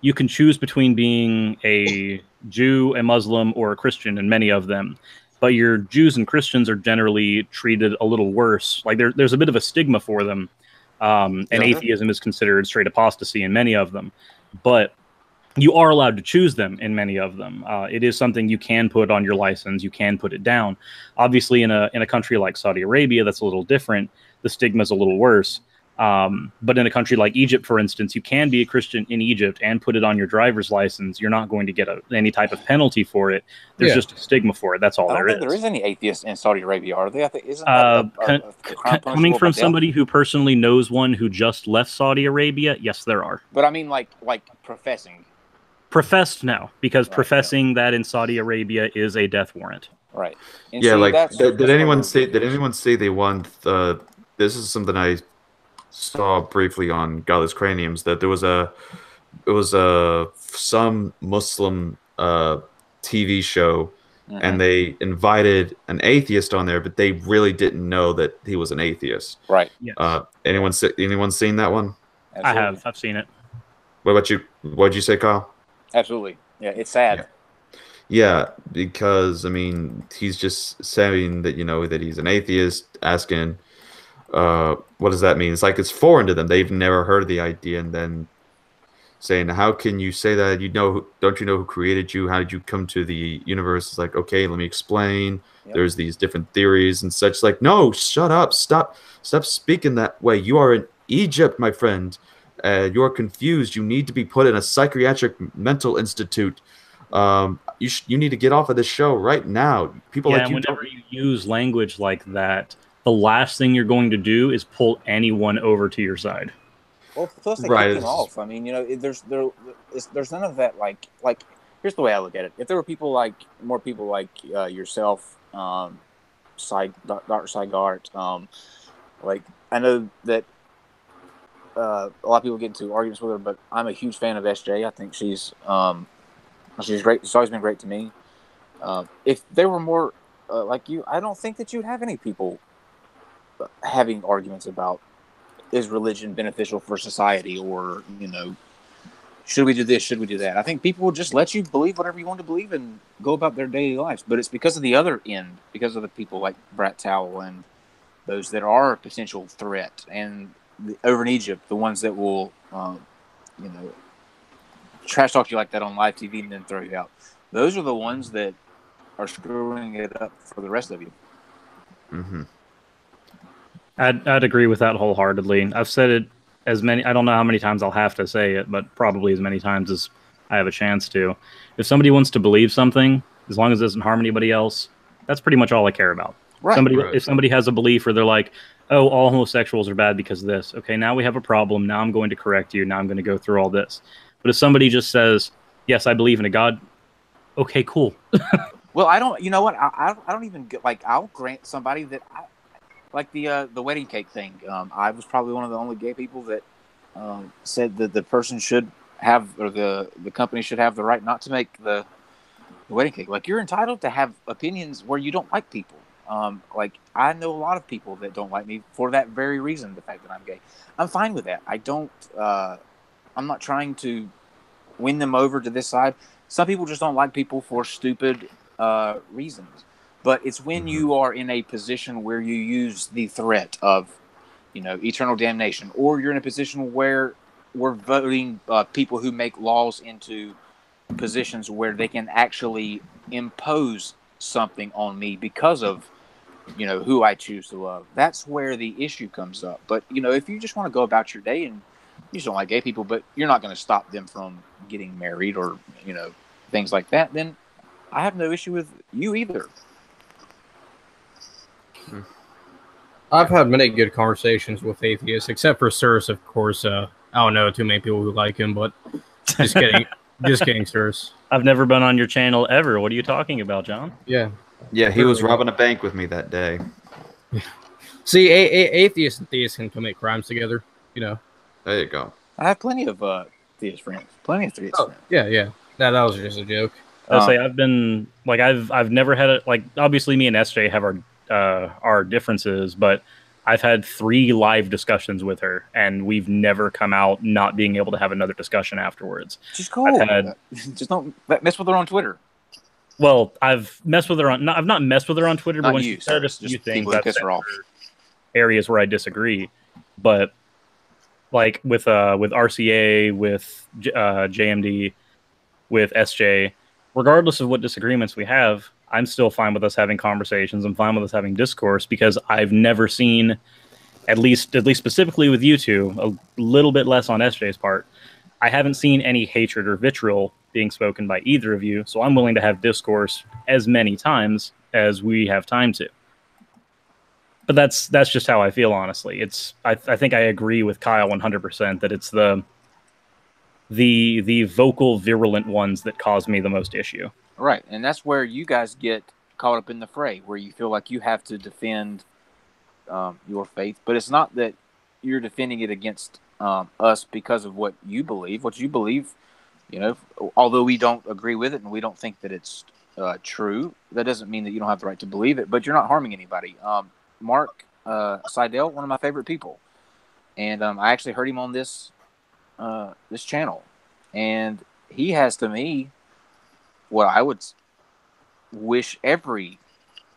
you can choose between being a Jew, a Muslim, or a Christian in many of them. But your Jews and Christians are generally treated a little worse. Like there's a bit of a stigma for them. And atheism is considered straight apostasy in many of them. But you are allowed to choose them in many of them. It is something you can put on your license. You can put it down. Obviously, in a country like Saudi Arabia, that's a little different. The stigma is a little worse. But in a country like Egypt, for instance, you can be a Christian in Egypt and put it on your driver's license. You're not going to get any type of penalty for it. There's just a stigma for it. That's all there is. There is any atheists in Saudi Arabia, are there? Isn't that coming from somebody who personally knows one who just left Saudi Arabia? Yes, there are. But I mean, like professing. Professed, no, because professing that in Saudi Arabia is a death warrant. Right. And yeah, did anyone say they want? This is something I saw briefly on Godless Craniums, that there was some Muslim TV show, and they invited an atheist on there, but they really didn't know that he was an atheist. Right. Yes. Anyone seen that one? Absolutely. I've seen it. What about you? What did you say, Kyle? Absolutely. Yeah, it's sad. Yeah, because I mean, he's just saying that that he's an atheist, asking, what does that mean? It's like it's foreign to them. They've never heard the idea, and then saying, "How can you say that? Don't you know who created you? How did you come to the universe?" It's like, okay, let me explain. Yep. There's these different theories and such. Like, no, shut up, stop speaking that way. You are in Egypt, my friend. You're confused. You need to be put in a psychiatric mental institute. You need to get off of this show right now. People like you. Whenever you use language like that, the last thing you're going to do is pull anyone over to your side. Well, plus they kick him off. I mean, there's none of that. Like here's the way I look at it. If there were more people like yourself, Dr. Sygart, I know that. A lot of people get into arguments with her, but I'm a huge fan of SJ. I think she's She's great. She's always been great to me. If there were more like you, I don't think that you'd have any people having arguments about is religion beneficial for society, or should we do this, should we do that. I think people would just let you believe whatever you want to believe and go about their daily lives. But it's because of the other end, because of the people like Brat Towel and those that are a potential threat, and over in Egypt, the ones that will trash talk you like that on live TV and then throw you out. Those are the ones that are screwing it up for the rest of you. Mm-hmm. I'd agree with that wholeheartedly. I've said it I don't know how many times I'll have to say it, but probably as many times as I have a chance to. If somebody wants to believe something, as long as it doesn't harm anybody else, that's pretty much all I care about. Right. If somebody has a belief, or they're like, oh, all homosexuals are bad because of this. Okay, now we have a problem. Now I'm going to correct you. Now I'm going to go through all this. But if somebody just says, yes, I believe in a God, okay, cool. Well, I don't. You know what? I don't even get, like. I'll grant somebody that like the wedding cake thing. I was probably one of the only gay people that said that the person should have, or the company should have the right not to make the wedding cake. Like, you're entitled to have opinions where you don't like people. Like, I know a lot of people that don't like me for that very reason, the fact that I'm gay. I'm fine with that. I'm not trying to win them over to this side. Some people just don't like people for stupid reasons. But it's when you are in a position where you use the threat of, eternal damnation, or you're in a position where we're voting people who make laws into positions where they can actually impose something on me because of, who I choose to love. That's where the issue comes up. But, if you just want to go about your day and you just don't like gay people, but you're not going to stop them from getting married or, things like that, then I have no issue with you either. I've had many good conversations with atheists, except for Cirrus, of course. I don't know too many people who like him, but just kidding. Just kidding, Cirrus. I've never been on your channel ever. What are you talking about, John? Yeah. Yeah, he was robbing a bank with me that day. See, atheists and theists can commit crimes together, There you go. I have plenty of theist friends. Plenty of theist friends. Yeah. That was just a joke. I'll say I've been like I've never had it, like, obviously me and SJ have our differences, but I've had 3 live discussions with her, and we've never come out not being able to have another discussion afterwards. She's cool. Just don't mess with her on Twitter. Well, I've messed with her on. I've not messed with her on Twitter, Not but when you, she said a just few people things, who I've piss said her off. areas where I disagree. But like with RCA, with JMD, with SJ, regardless of what disagreements we have, I'm still fine with us having conversations. I'm fine with us having discourse, because I've never seen, at least specifically with you two, a little bit less on SJ's part, I haven't seen any hatred or vitriol being spoken by either of you, so I'm willing to have discourse as many times as we have time to. But that's just how I feel, honestly. I think I agree with Kyle 100% that it's the vocal, virulent ones that cause me the most issue. Right, and that's where you guys get caught up in the fray, where you feel like you have to defend your faith, but it's not that you're defending it against us because of what you believe. What you believe, although we don't agree with it and we don't think that it's true, that doesn't mean that you don't have the right to believe it, but you're not harming anybody. Mark Seidel, one of my favorite people, and I actually heard him on this channel, and he has, to me, what I would wish every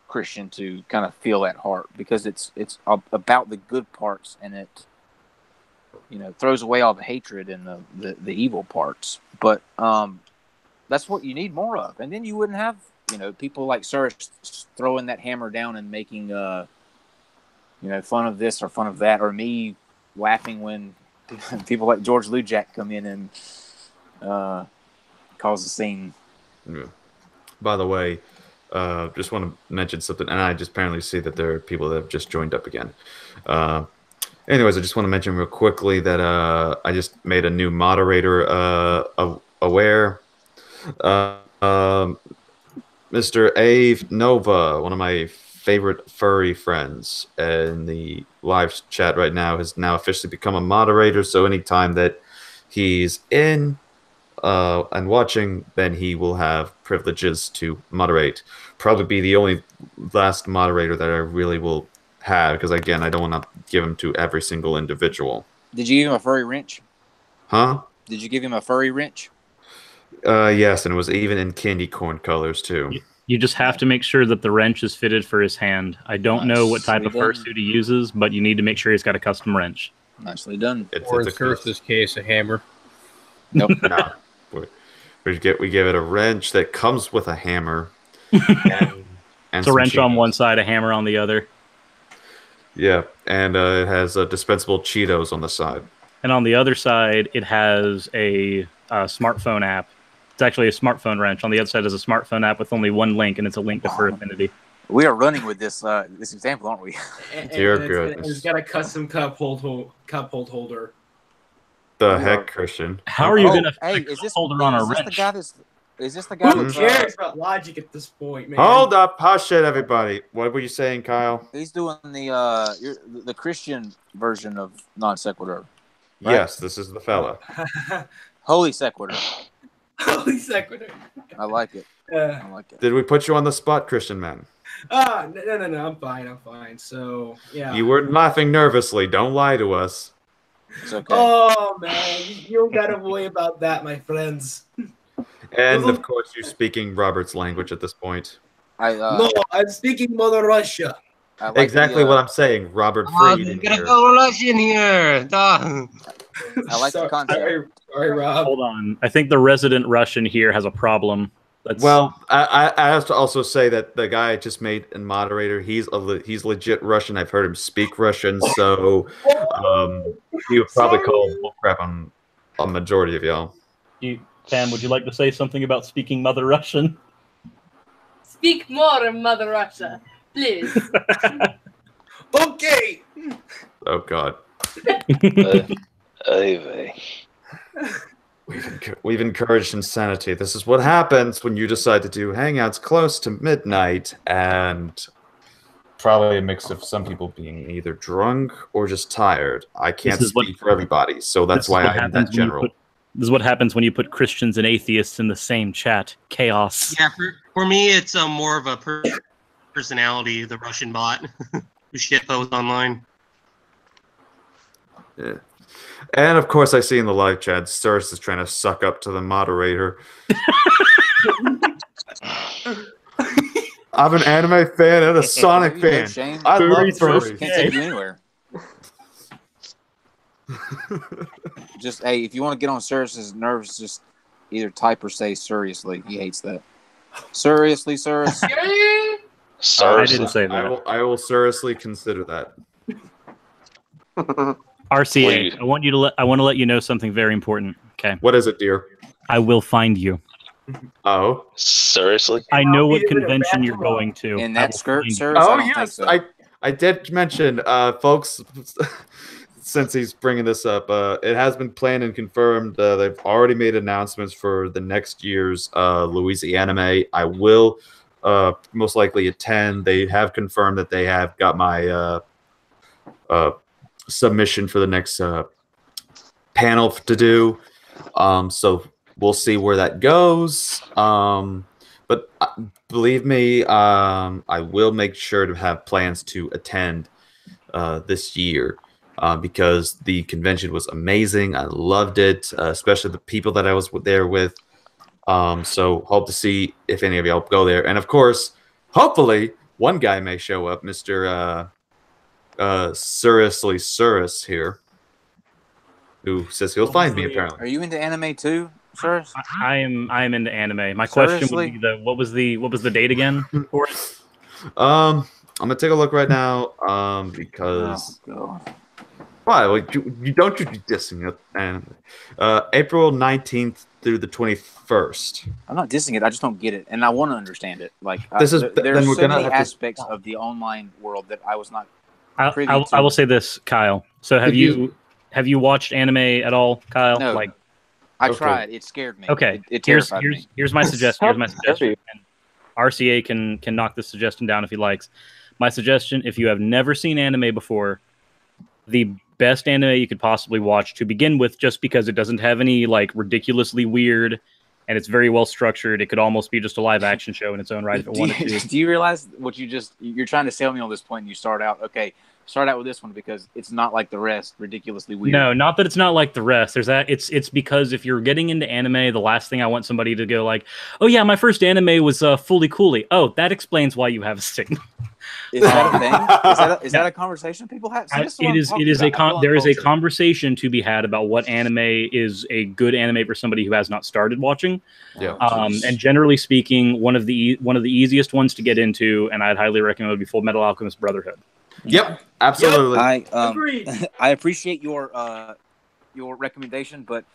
Christian to kind of feel at heart, because it's about the good parts, and it throws away all the hatred and the evil parts. But that's what you need more of, and then you wouldn't have people like Sir throwing that hammer down and making fun of this or fun of that, or me laughing when people like George Lujak come in and cause a scene. Yeah. By the way, just want to mention something, and I just apparently see that there are people that have just joined up again. Anyways, I just want to mention real quickly that I just made a new moderator aware. Mr. Ave Nova, one of my favorite furry friends in the live chat right now, has now officially become a moderator. So anytime that he's in and watching, then he will have privileges to moderate. Probably be the only last moderator that I really will have, because again, I don't want to give him to every single individual. Did you give him a furry wrench? Huh? Did you give him a furry wrench? Yes, and it was even in candy corn colors too. You just have to make sure that the wrench is fitted for his hand. I don't know what type of fursuit he uses, but you need to make sure he's got a custom wrench. Nicely done. Or in Cersei's case, a hammer. Nope. No. We give it a wrench that comes with a hammer. and it's a wrench on one side, a hammer on the other. Yeah, and it has dispensable Cheetos on the side. And on the other side, it has a smartphone app. It's actually a smartphone wrench. On the other side is a smartphone app with only one link, and it's a link to Fur Affinity. We are running with this this example, aren't we? Dear goodness. It's got a custom cup holder. The heck, Christian? How are you going to put a cup holder on a wrench? Is this the guy? Who cares about logic at this point, man? Hold up, hush it, everybody. What were you saying, Kyle? He's doing the Christian version of non sequitur. Right? Yes, this is the fella. Holy sequitur. Holy sequitur. I like it. I like it. Did we put you on the spot, Christian man? No. I'm fine. So, yeah. You weren't laughing nervously. Don't lie to us. It's okay. Oh, man. You don't got to worry about that, my friends. And, of course, you're speaking Robert's language at this point. No, I'm speaking Mother Russia. like exactly what I'm saying, Robert Freed. I'm gonna go Russian here. I like the concept. Sorry, Rob. Hold on. I think the resident Russian here has a problem. Well, I have to also say that the guy I just made a moderator, he's legit Russian. I've heard him speak Russian, so he would probably call bullcrap on a majority of y'all. Pam, would you like to say something about speaking Mother Russian? Speak more, Mother Russia, please. Okay. Oh God. We've encouraged insanity. This is what happens when you decide to do hangouts close to midnight, and probably a mix of some people being either drunk or just tired. I can't speak for everybody, so that's why I am that general. This is what happens when you put Christians and atheists in the same chat. Chaos. Yeah, for me, it's more of a personality, the Russian bot who shitposts online. Yeah. And of course, I see in the live chat, Cyrus is trying to suck up to the moderator. I'm an anime fan and a Sonic fan. I love furries. Can't take you anywhere. Just if you want to get on Cyrus's nerves, just either type or say seriously. He hates that. Seriously, Cyrus. I didn't say that. I will seriously consider that. RCA, I want to let you know something very important. Okay. What is it, dear? I will find you. Oh. Seriously? I know what convention you're going to. In that skirt, sir? Oh, yes. So. I did mention, folks, since he's bringing this up, it has been planned and confirmed. They've already made announcements for the next year's Louisiana. I will most likely attend. They have confirmed that they have got my submission for the next panel to do. So we'll see where that goes. But believe me, I will make sure to have plans to attend this year because the convention was amazing. I loved it, especially the people that I was there with. So hope to see if any of y'all go there. And of course, hopefully, one guy may show up, Mr. Seriously Cyrus here, who says he'll find me. Apparently, are you into anime too, Cyrus? I am into anime. My question would be what was the date again for it? I'm gonna take a look right now. Because why? Like, you don't be dissing it. Anime. April 19th through the 21st. I'm not dissing it. I just don't get it, and I want to understand it. Like there's so many aspects of the online world that I was not. I will say this, Kyle. So have you watched anime at all, Kyle? No. I tried. It scared me. Okay. It terrified me. Here's my suggestion. And RCA can knock this suggestion down if he likes. My suggestion: if you have never seen anime before, the best anime you could possibly watch to begin with, just because it doesn't have any like ridiculously weird, and it's very well structured. It could almost be just a live action show in its own right if it wanted to. Do you realize what you're trying to sell me on this point? And you start out with this one because it's not like the rest, ridiculously weird. No, not that it's not like the rest. There's that. It's because if you're getting into anime, the last thing I want somebody to go like, oh yeah, my first anime was Fully Cooley. Oh, that explains why you have a stigma. Is that a thing? Is that a conversation people have? See, There is a conversation to be had about what anime is a good anime for somebody who has not started watching. Yeah. And generally speaking, one of the easiest ones to get into, and I'd highly recommend, would be Full Metal Alchemist Brotherhood. Yep, absolutely. I appreciate your recommendation, but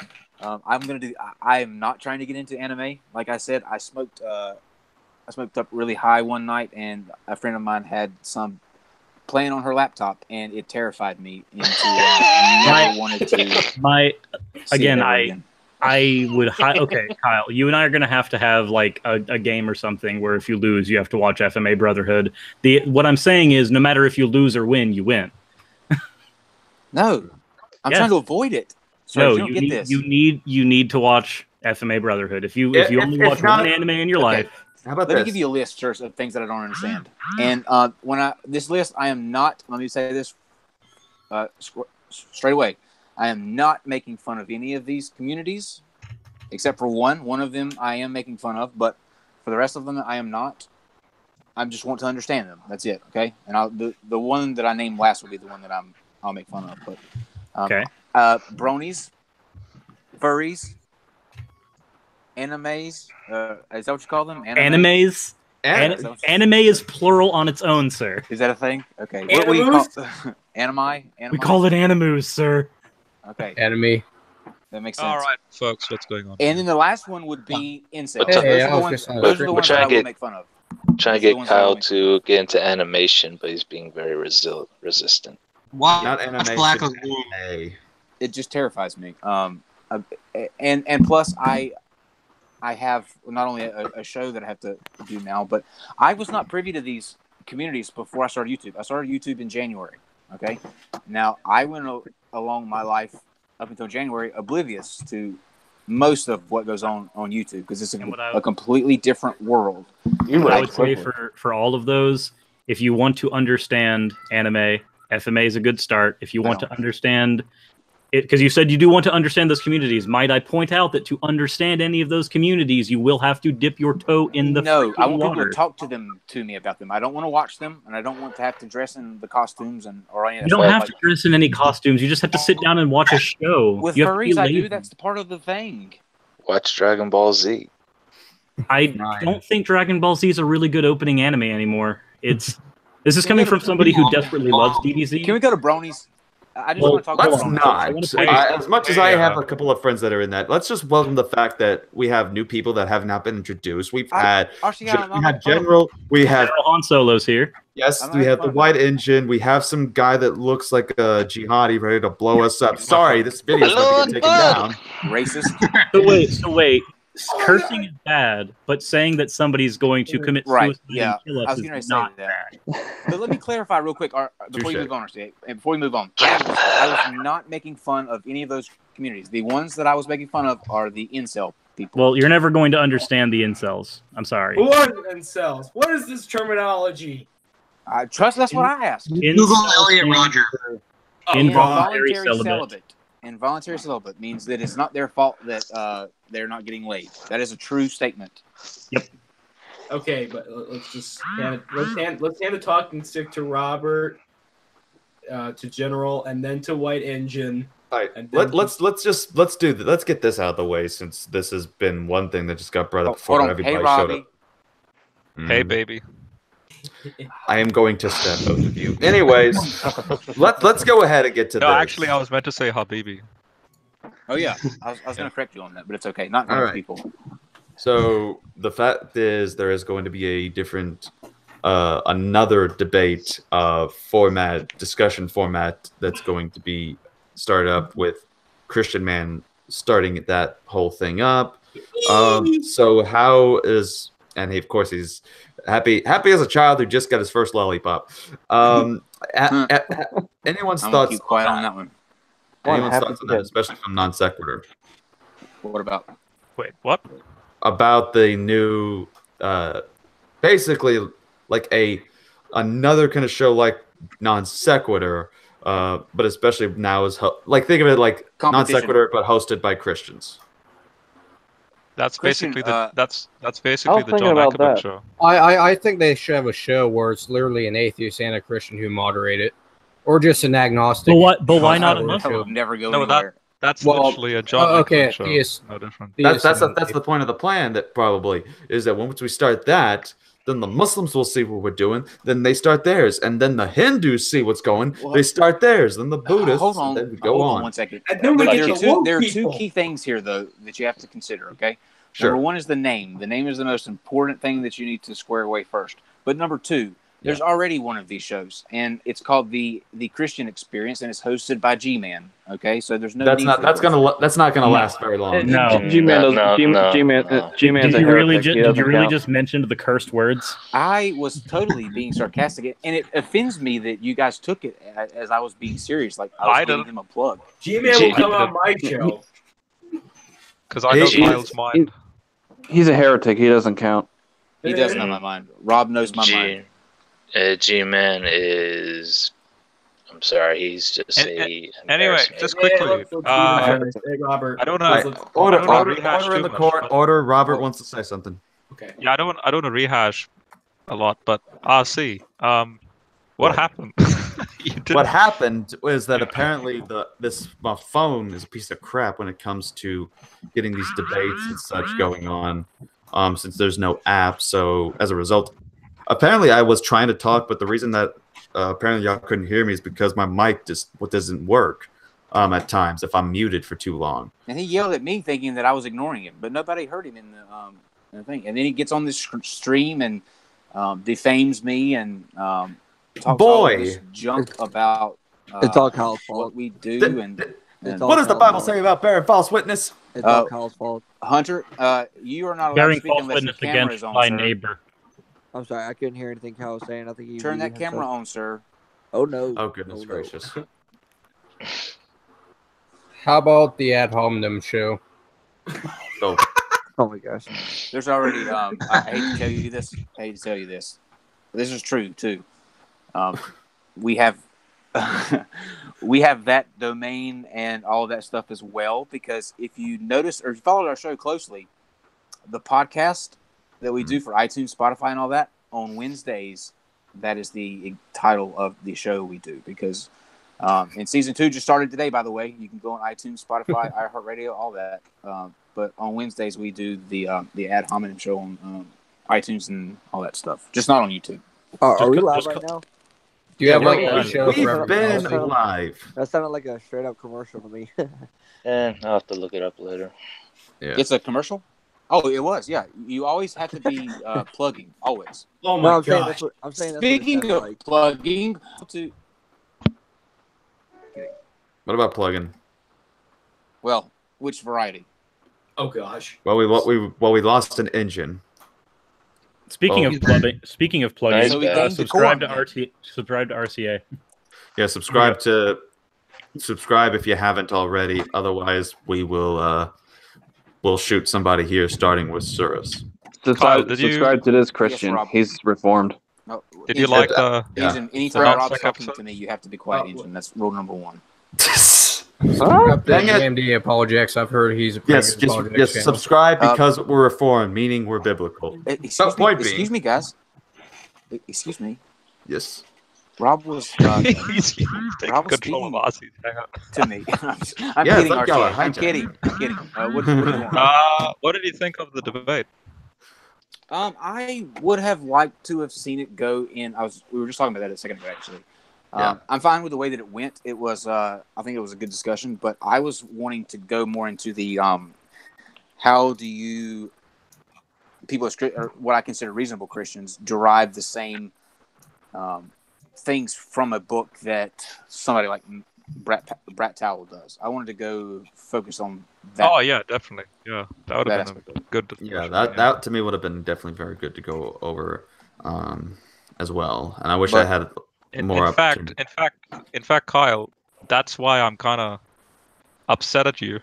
I am not trying to get into anime. Like I said, I smoked up really high one night, and a friend of mine had some playing on her laptop, and it terrified me into never wanted to. I would. Okay, Kyle, you and I are going to have like a game or something where if you lose, you have to watch FMA Brotherhood. What I'm saying is, no matter if you lose or win, you win. No, I'm trying to avoid it. Sorry, no, you need to watch FMA Brotherhood. If you only watch one anime in your life. How about Let me give you a list, Church, of things that I don't understand. And this list, I am not. Let me say this straight away. I am not making fun of any of these communities, except for one. One of them I am making fun of, but for the rest of them, I am not. I just want to understand them. That's it. Okay. And the one that I named last will be the one that I'll make fun of. But okay. Bronies, furries, animes. Is that what you call them? Animes. Anime is plural on its own, sir. Is that a thing? Okay. What do you call anime? We call it animus, sir. Okay. Anime. That makes sense. All right, folks, what's going on? And then the last one would be incest. Those are the ones that I will make fun of. Trying to get Kyle to get into animation, but he's being very resistant. Why? Not animation. Black Lagoon. It just terrifies me. And plus I have not only a show that I have to do now, but I was not privy to these communities before I started YouTube. I started YouTube in January. Okay. Now I went along my life up until January oblivious to most of what goes on YouTube because it's a completely different world. What I would say for all of those, if you want to understand anime, FMA is a good start. If you want to understand it, because you said you do want to understand those communities, might I point out that to understand any of those communities, you will have to dip your toe in the No, I want water. people to talk to me about them. I don't want to watch them, and I don't want to have to dress in the costumes or any of that. You don't have to dress in any costumes. You just have to sit down and watch a show. With furries, I do. That's the part of the thing. Watch Dragon Ball Z. I don't think Dragon Ball Z is a really good opening anime anymore. This is coming from somebody who desperately loves DBZ. Can we go to Bronies? I just want to talk about Let's not. As much as I have a couple of friends that are in that, let's just welcome the fact that we have new people that have not been introduced. We have General. We have Han Solo's here. Yes, we have the White Engine. We have some guy that looks like a jihadi ready to blow us up. Sorry, this video is going to get taken down. Racist. So wait. Cursing is bad, but saying that somebody's going to commit suicide and kill us is not bad. But let me clarify real quick before you move on, I was not making fun of any of those communities. The ones that I was making fun of are the incel people. Well, you're never going to understand the incels. I'm sorry. Who are the incels? What is this terminology? Trust. That's what I asked. Google Elliot Roger. Involuntary celibate. Involuntary celibate means that it's not their fault that they're not getting laid. That is a true statement. Yep. Okay, but let's just hand the talking stick to Robert, to General, and then to White Engine. All right, let's get this out of the way since this has been one thing that just got brought up before everybody showed up. Hey, baby. I am going to stab both of you. Anyways, let's go ahead and get to this. No, actually, I was meant to say Habibi. Oh yeah, I was going to correct you on that, but it's okay. Not many people. So the fact is, there is going to be a different, another debate discussion format that's going to be started up with Christian Man starting that whole thing up. So how is, and he, of course, he's happy as a child who just got his first lollipop. Anyone's I'm gonna thoughts keep quiet on on that? that one. Anyone's thoughts on that, especially from non sequitur, What about? Wait, what? about the new, basically like another kind of show like non sequitur, but especially now is like think of it like non Competition. sequitur but hosted by Christians. That's Christian, basically the that's I was basically the thinking John about Ackerman that. show. I think they should have a show where it's literally an atheist and a Christian who moderate it, or just an agnostic. But why not a show. That Muslim? would never go No, anywhere. That's Well, literally a John okay, Ackerman show. theist- No different. That's theist- the point of the plan. That probably is that once we start that, then the Muslims will see what we're doing. Then they start theirs, and then the Hindus see what's going. Well, they start theirs. Then the Buddhists. Hold on. And then we go hold on. 1 second. And then we But get there are the two. woke There are people. two key things here, though, that you have to consider. Okay. Sure. Number one is the name. The name is the most important thing that you need to square away first. But number two, there's already one of these shows, and it's called the Christian Experience, and it's hosted by G-Man. Okay, so there's no. That's need not. for That's this. gonna last very long. No. G-Man No, doesn't. no, G-Man. no. G-Man's Did a you really heretic. He just did doesn't you really count. just mention the cursed words? I was totally being sarcastic, and it offends me that you guys took it as I was being serious, like I was I giving don't- him a plug. G-Man will come on my show. Because I know He- Kyle's mind. He's a heretic. He doesn't count. He doesn't know my mind. Rob knows my mind. G-Man is. I'm sorry, he's just An- a. anyway, embarrassment. just quickly. Hey, Robert. I don't know. let's- Order, I don't wanna order, rehash order in too the much, court. but- Order. Robert wants to say something. Okay. Yeah, I don't want to rehash a lot, but RC, what happened? You didn't- What happened was that apparently my phone is a piece of crap when it comes to getting these debates and such going on. Since there's no app, so as a result, apparently I was trying to talk, but the reason that apparently y'all couldn't hear me is because my mic just doesn't work at times if I'm muted for too long. And he yelled at me thinking that I was ignoring him, but nobody heard him in the thing. And then he gets on this stream and defames me and talks all this junk about It's all Kyle's fault. what we do. It's What does the Kyle's Bible fault. say about bearing false witness? It's all Kyle's fault. Hunter, you are not allowed Bearing to speak false unless the witness camera against is on, my sir. neighbor. I'm sorry, I couldn't hear anything Kyle was saying. I think he Turn that muted camera himself. on, sir. Oh no. Oh goodness Oh, no. gracious! How about the ad hominem show? So Oh my gosh. There's already. I hate to tell you this. This is true too. We have we have that domain and all of that stuff as well, because if you notice or if you followed our show closely, the podcast that we do for iTunes, Spotify, and all that on Wednesdays, that is the title of the show we do, because and season 2 just started today, by the way. You can go on iTunes, Spotify, iHeartRadio, all that. But on Wednesdays we do the ad hominem show on iTunes and all that stuff. Just not on YouTube. Are we Just- live just right co- now? Do you have like we're- a show we've for every been policy? live. That sounded like a straight up commercial to me. And I'll have to look it up later. Yeah. It's a commercial? Oh, it was, yeah. You always have to be plugging, always. Oh No, my I'm saying gosh. that's what I'm saying. That's what it Speaking sounded of like. plugging, What about plugin? well, which variety? Oh gosh. Well, we lost an engine. Speaking Oh. of plugging, Nice, So we guys. gained subscribe to decorum, subscribe to RCA. Yeah, subscribe if you haven't already. Otherwise, we'll shoot somebody here, starting with Surus. Kyle, did you- Subscribe to this Christian. Rob. He's reformed. No, Did you like the? Anytime Yeah. Rob's Like talking episode? to me, you have to be quiet, Engine. That's rule number 1. Subscribe to Dang it. JMD Apologetics. I've heard he's a pretty Yes, good just apologetics channel. subscribe because we're reformed, meaning we're biblical. Excuse me, guys. Excuse me. Yes. Rob was He's taking Rob was control of speaking Ozzy. Hang on. to me. I'm Yeah, kidding, fuck y'all are RCA. I'm hijacking. kidding. What do you want? What did you think of the debate? I would have liked to have seen it go in. We were just talking about that a second ago, actually. Yeah. I'm fine with the way that it went. It was, I think it was a good discussion, but I was wanting to go more into the, how do you, people, or what I consider reasonable Christians, derive the same things from a book that somebody like Brat Towel does. I wanted to go focus on that. Oh yeah, definitely. Yeah, that would have That been a good. Yeah, discussion, that to me would have been definitely very good to go over as well. And I wish I had more opportunity. In fact, Kyle, that's why I'm kind of upset at you.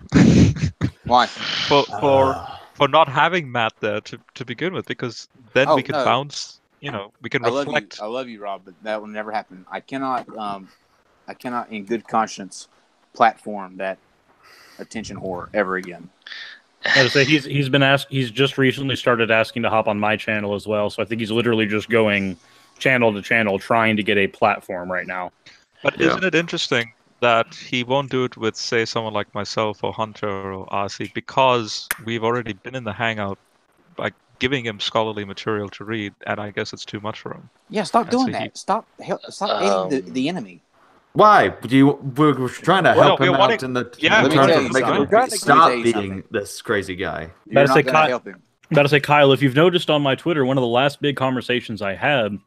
Why? For not having Matt there to begin with, because then we can bounce. We can reflect. I love you, Rob, but that will never happen. I cannot, in good conscience, platform that attention whore ever again. I would say he's been asked. He's just recently started asking to hop on my channel as well. So I think he's literally just going channel to channel, trying to get a platform right now. But isn't it interesting that he won't do it with, say, someone like myself or Hunter or RC, because we've already been in the hangout, like giving him scholarly material to read, and I guess it's too much for him. Yeah, stop doing that. Stop aiding the enemy. Why? We're trying to help him out in the stop being this crazy guy. You're not going to help him. I'm about to say, Kyle, if you've noticed on my Twitter, one of the last big conversations I had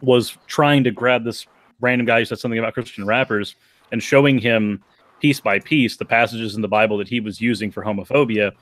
was trying to grab this random guy who said something about Christian rappers and showing him piece by piece the passages in the Bible that he was using for homophobia,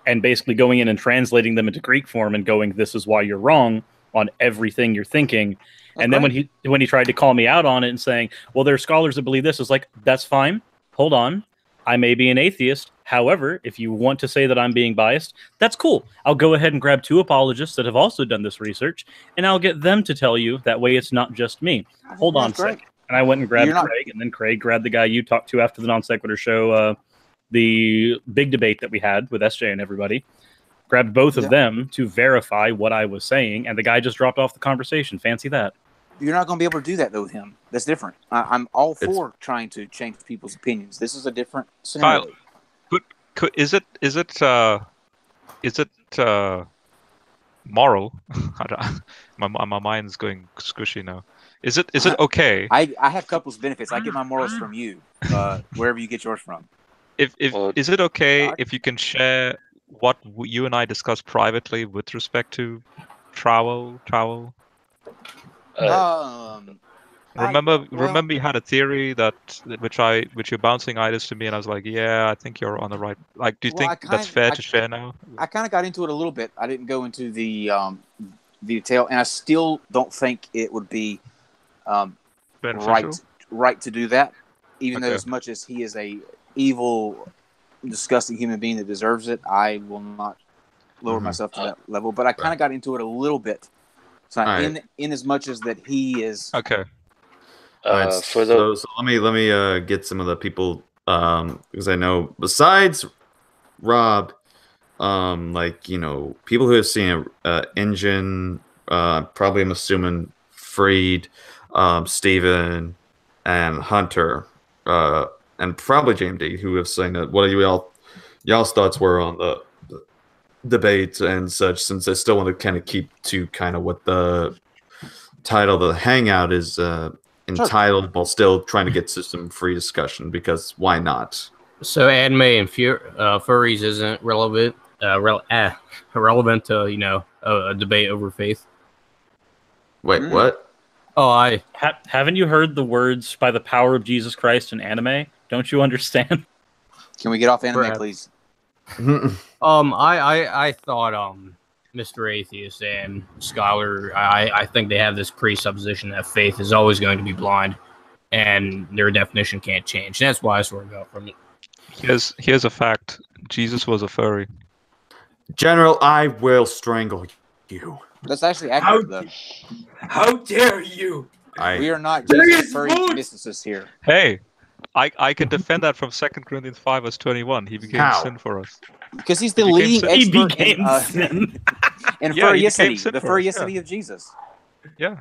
and basically going in and translating them into Greek form and going, "This is why you're wrong on everything you're thinking." And then when he tried to call me out on it and saying, "Well, there are scholars that believe this," it's like, that's fine. Hold on. I may be an atheist. However, if you want to say that I'm being biased, that's cool. I'll go ahead and grab 2 apologists that have also done this research, and I'll get them to tell you. That way it's not just me. Hold on a second. And I went and grabbed Craig, and then Craig grabbed the guy you talked to after the Non Sequitur show, the big debate that we had with SJ and everybody. Grabbed both of them to verify what I was saying, and the guy just dropped off the conversation. Fancy that. You're not going to be able to do that, though, with him. That's different. I'm all for trying to change people's opinions. This is a different scenario. Kyle, is it moral? my mind's going squishy now. Is it okay? I have couples benefits. I get my morals from you, wherever you get yours from. Is it okay if you can share what you and I discussed privately with respect to trowel? Remember you had a theory which you're bouncing ideas to me, and I was like, yeah, I think you're on the right. Like, do you think that's fair to share now? I kind of got into it a little bit. I didn't go into the detail, and I still don't think it would be right to do that. Even though, as much as he is a evil, disgusting human being that deserves it, I will not lower myself to that level. But I kind of got into it a little bit. So in as much as that he is okay. So let me get some of the people because I know besides Rob, people who have seen Engine, probably I'm assuming Freed, Steven, and Hunter, and probably JMD, who have seen it. What are y'all's thoughts were on the debate and such, since I still want to kind of keep to kind of what the title of the hangout is entitled, while still trying to get to some free discussion, because why not? So anime and furries isn't relevant to a debate over faith. Wait, what? Oh, haven't you heard the words "by the power of Jesus Christ" in anime? Don't you understand? Can we get off anime, please? I thought Mr. Atheist and Scholar, I think they have this presupposition that faith is always going to be blind, and their definition can't change. That's why I sort of got from it. Here's a fact: Jesus was a furry. General, I will strangle you. That's actually accurate, though. How dare you? We are not Jesus furry mysticists here. Hey, I can defend that from 2 Corinthians 5 verse 21. He became sin for us. Because he's the leading expert in furryicity, the furryicity of Jesus. Yeah.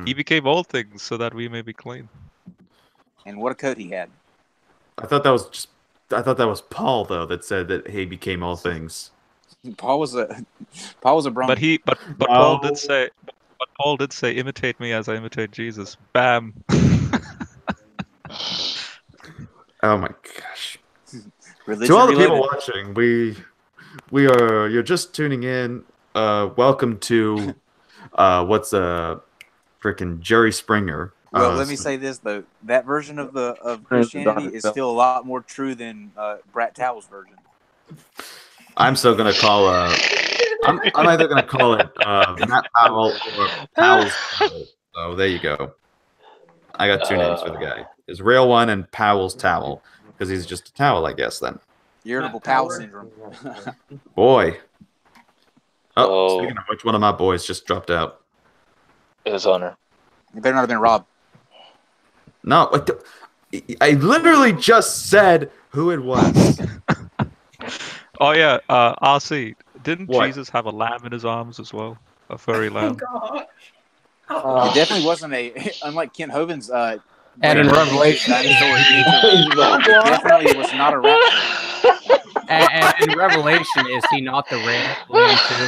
He became all things so that we may be clean. And what a coat he had. I thought that was Paul, though, that said that he became all things. Paul was a brony. But Paul did say, imitate me as I imitate Jesus. Bam. Oh my gosh. To all the people watching, you're just tuning in. Welcome to what's freaking Jerry Springer. Well, let me say this though: that version of Christianity is still a lot more true than Brat Towel's version. I'm still gonna call I'm either going to call it Matt Powell or Powell's Towel. So there you go. I got two names for the guy. His real one and Powell's Towel, because he's just a towel, I guess, then. Irritable Powell syndrome. Boy. Oh. Speaking of which, one of my boys just dropped out. His owner. It better not have been Rob. No, I literally just said who it was. Oh yeah, RC. Didn't What? Jesus have a lamb in his arms as well? A furry lamb. God. It definitely wasn't unlike Kent Hovind's. And in Revelation, it definitely was not a raptor. and in Revelation, is he not the lamb too?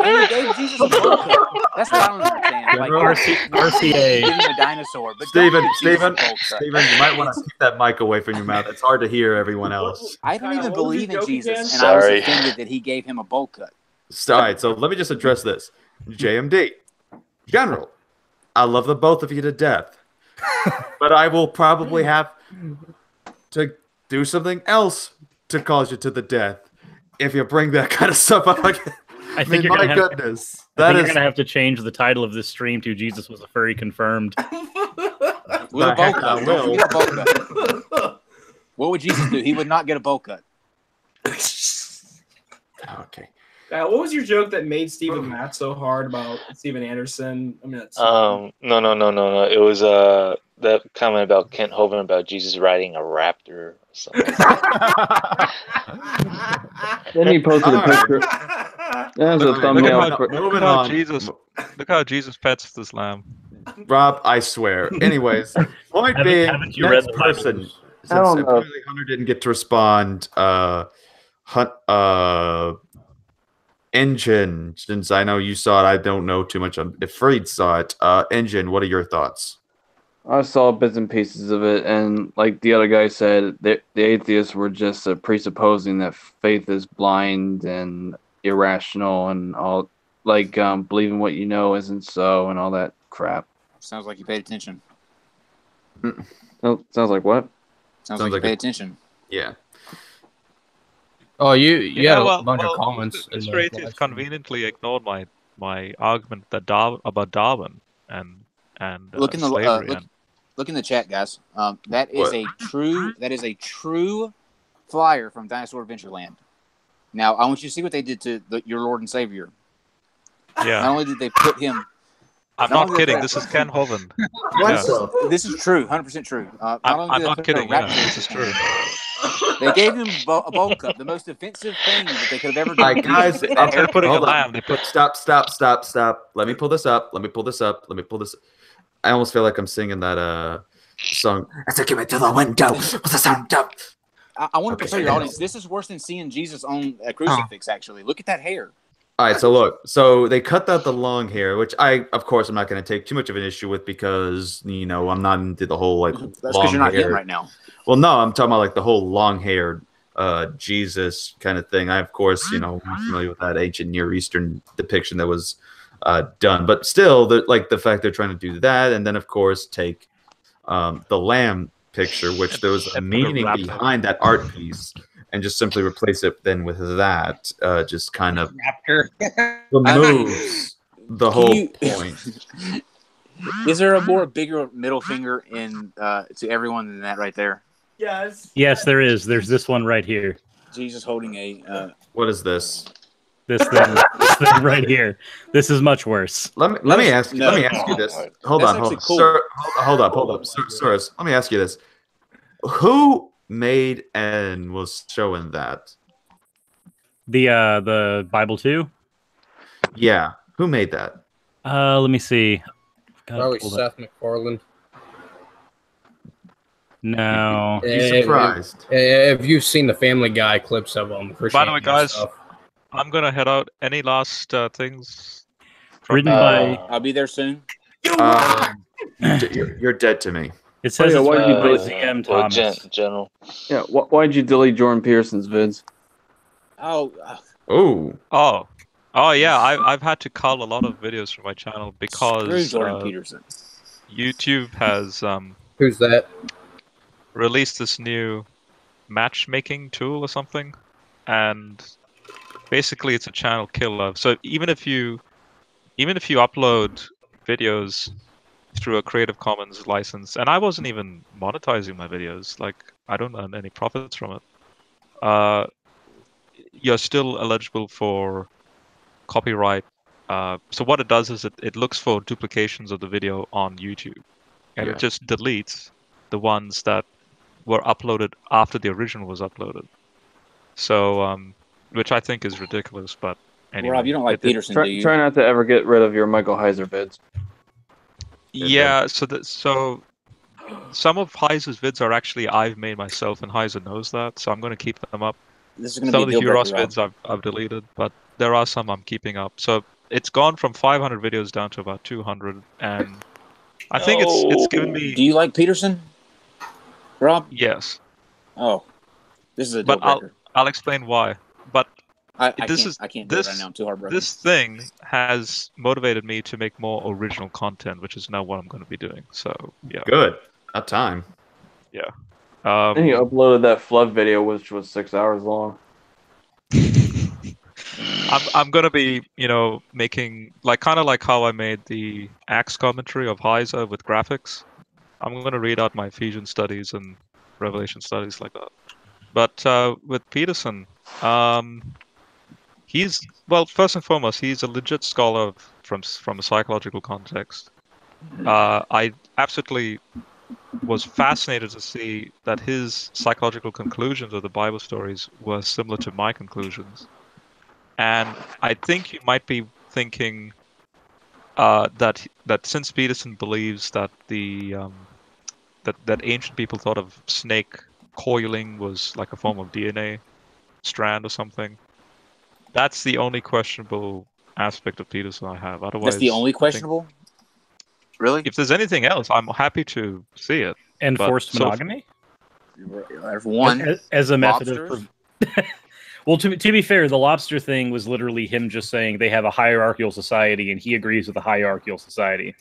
And he gave Jesus a bowl cut. That's what I don't understand. Like RCA. giving him a dinosaur, but Steven, don't give Jesus a bowl cut. Steven, you might want to keep that mic away from your mouth. It's hard to hear everyone else. I don't even What was believe your in joke Jesus, again? and Sorry. I was offended that he gave him a bowl cut. All right, so let me just address this. JMD. General, I love the both of you to death. But I will probably have to do something else to cause you to the death if you bring that kind of stuff up again. I think you're my gonna goodness. You're That is gonna have to change the title of this stream to "Jesus was a furry confirmed." With a bowl heck I cut. will. Don't forget a bowl cut. What would Jesus do? He would not get a bowl cut. Okay. What was your joke that made Stephen laugh so hard about Steven Anderson? I mean, that's No. It was that comment about Kent Hovind about Jesus riding a raptor or something. Then he posted a picture. There's a Look thumbnail. at Look how Jesus pets this lamb. Rob, I swear. Anyways, point being, haven't you read next the Bible? person. Since I don't know. apparently Hunter didn't get to respond. Engine, since I know you saw it, I don't know too much on if Freed saw it. Engine, what are your thoughts? I saw bits and pieces of it, and like the other guy said, the atheists were just presupposing that faith is blind and irrational, and all like believing what you know isn't so, and all that crap. Sounds like you paid attention. Oh, sounds like what? Sounds like you paid attention. Yeah. Oh, you had a bunch of well, comments. in Mr. the Atheist conveniently ignored my argument that about Darwin and Look in the slavery. look in the chat, guys. That is What? a true flyer from Dinosaur Adventureland. Now, I want you to see what they did to your Lord and Savior. Yeah. Not only did they put him. I'm not kidding. This is Ken Hovind. Yeah. This is true, 100% true. I'm not kidding. Yeah, this is true. They gave him a bowl cut, the most offensive thing that they could have ever done. Guys, Instead of putting a hold on. lamb, they put Stop. Let me pull this up. I almost feel like I'm singing that song. I took him into the window with the sound up. I want to tell your audience, this is worse than seeing Jesus on a crucifix, actually. Look at that hair. All right, so look. So they cut out the long hair, which of course, I'm not going to take too much of an issue with because, I'm not into the whole, like, That's long because you're not hair. him right now. Well, no, I'm talking about, like, the whole long-haired Jesus kind of thing. I, of course, I'm familiar with that ancient Near Eastern depiction that was done. But still, the fact they're trying to do that, and then, of course, take the lamb picture, which there was a meaning behind that art piece, and just simply replace it then with that, just kind of removes the whole point. Is there a bigger middle finger to everyone than that right there? Yes. Yes, there is. There's this one right here. Jesus holding a. What is this? This thing right here. This is much worse. Let me ask you this. Hold on. Cool. Sir, hold up. Sirs, let me ask you this. Who made and was showing that? The Bible 2? Yeah. Who made that? Let me see. Probably Seth MacFarlane. No. Be surprised. If you've seen the Family Guy clips of them, By the way, guys, I'm gonna head out. Any last things? Written by. I'll be there soon. You're dead to me. It says it's why did you by delete Z.M. Thomas. General. Yeah, why'd you delete Jordan Peterson's vids? Oh. Oh yeah, I've had to cull a lot of videos from my channel because Jordan Peterson. YouTube has Who's that? released this new matchmaking tool or something, and basically it's a channel killer. So even if you upload videos through a Creative Commons license, and I wasn't even monetizing my videos, like I don't earn any profits from it. You're still eligible for copyright. So what it does is it looks for duplications of the video on YouTube, and Yeah. it just deletes the ones that were uploaded after the original was uploaded. So, which I think is ridiculous, but anyway. Rob, you don't like Peterson, do you? Try not to ever get rid of your Michael Heiser vids. Yeah, so some of Heiser's vids are actually I've made myself, and Heiser knows that, so I'm going to keep them up. This is going Some to of be the a deal Huros breaker, vids I've deleted, but there are some I'm keeping up. So it's gone from 500 videos down to about 200, and I think it's given me. Do you like Peterson, Rob? Yes. Oh, this is a deal But breaker. I'll explain why. But I can't do it this right now. I'm too heartbroken. this thing has motivated me to make more original content, which is now what I'm going to be doing. So yeah. Good. About time. Yeah. And he uploaded that flood video, which was 6 hours long. I'm gonna be, making kind of like how I made the Acts commentary of Heiser with graphics. I'm gonna read out my Ephesian studies and Revelation studies like that. But with Peterson, he's first and foremost, he's a legit scholar from a psychological context. I absolutely was fascinated to see that his psychological conclusions of the Bible stories were similar to my conclusions. And I think you might be thinking that since Peterson believes that that ancient people thought of snake coiling was like a form of DNA strand or something, that's the only questionable aspect of Peterson I have. Otherwise, That's the only questionable? Really? If there's anything else, I'm happy to see it. Enforced monogamy? There's one. As a method Lobsters? of... Well, to be fair, the lobster thing was literally him just saying they have a hierarchical society, and he agrees with the hierarchical society.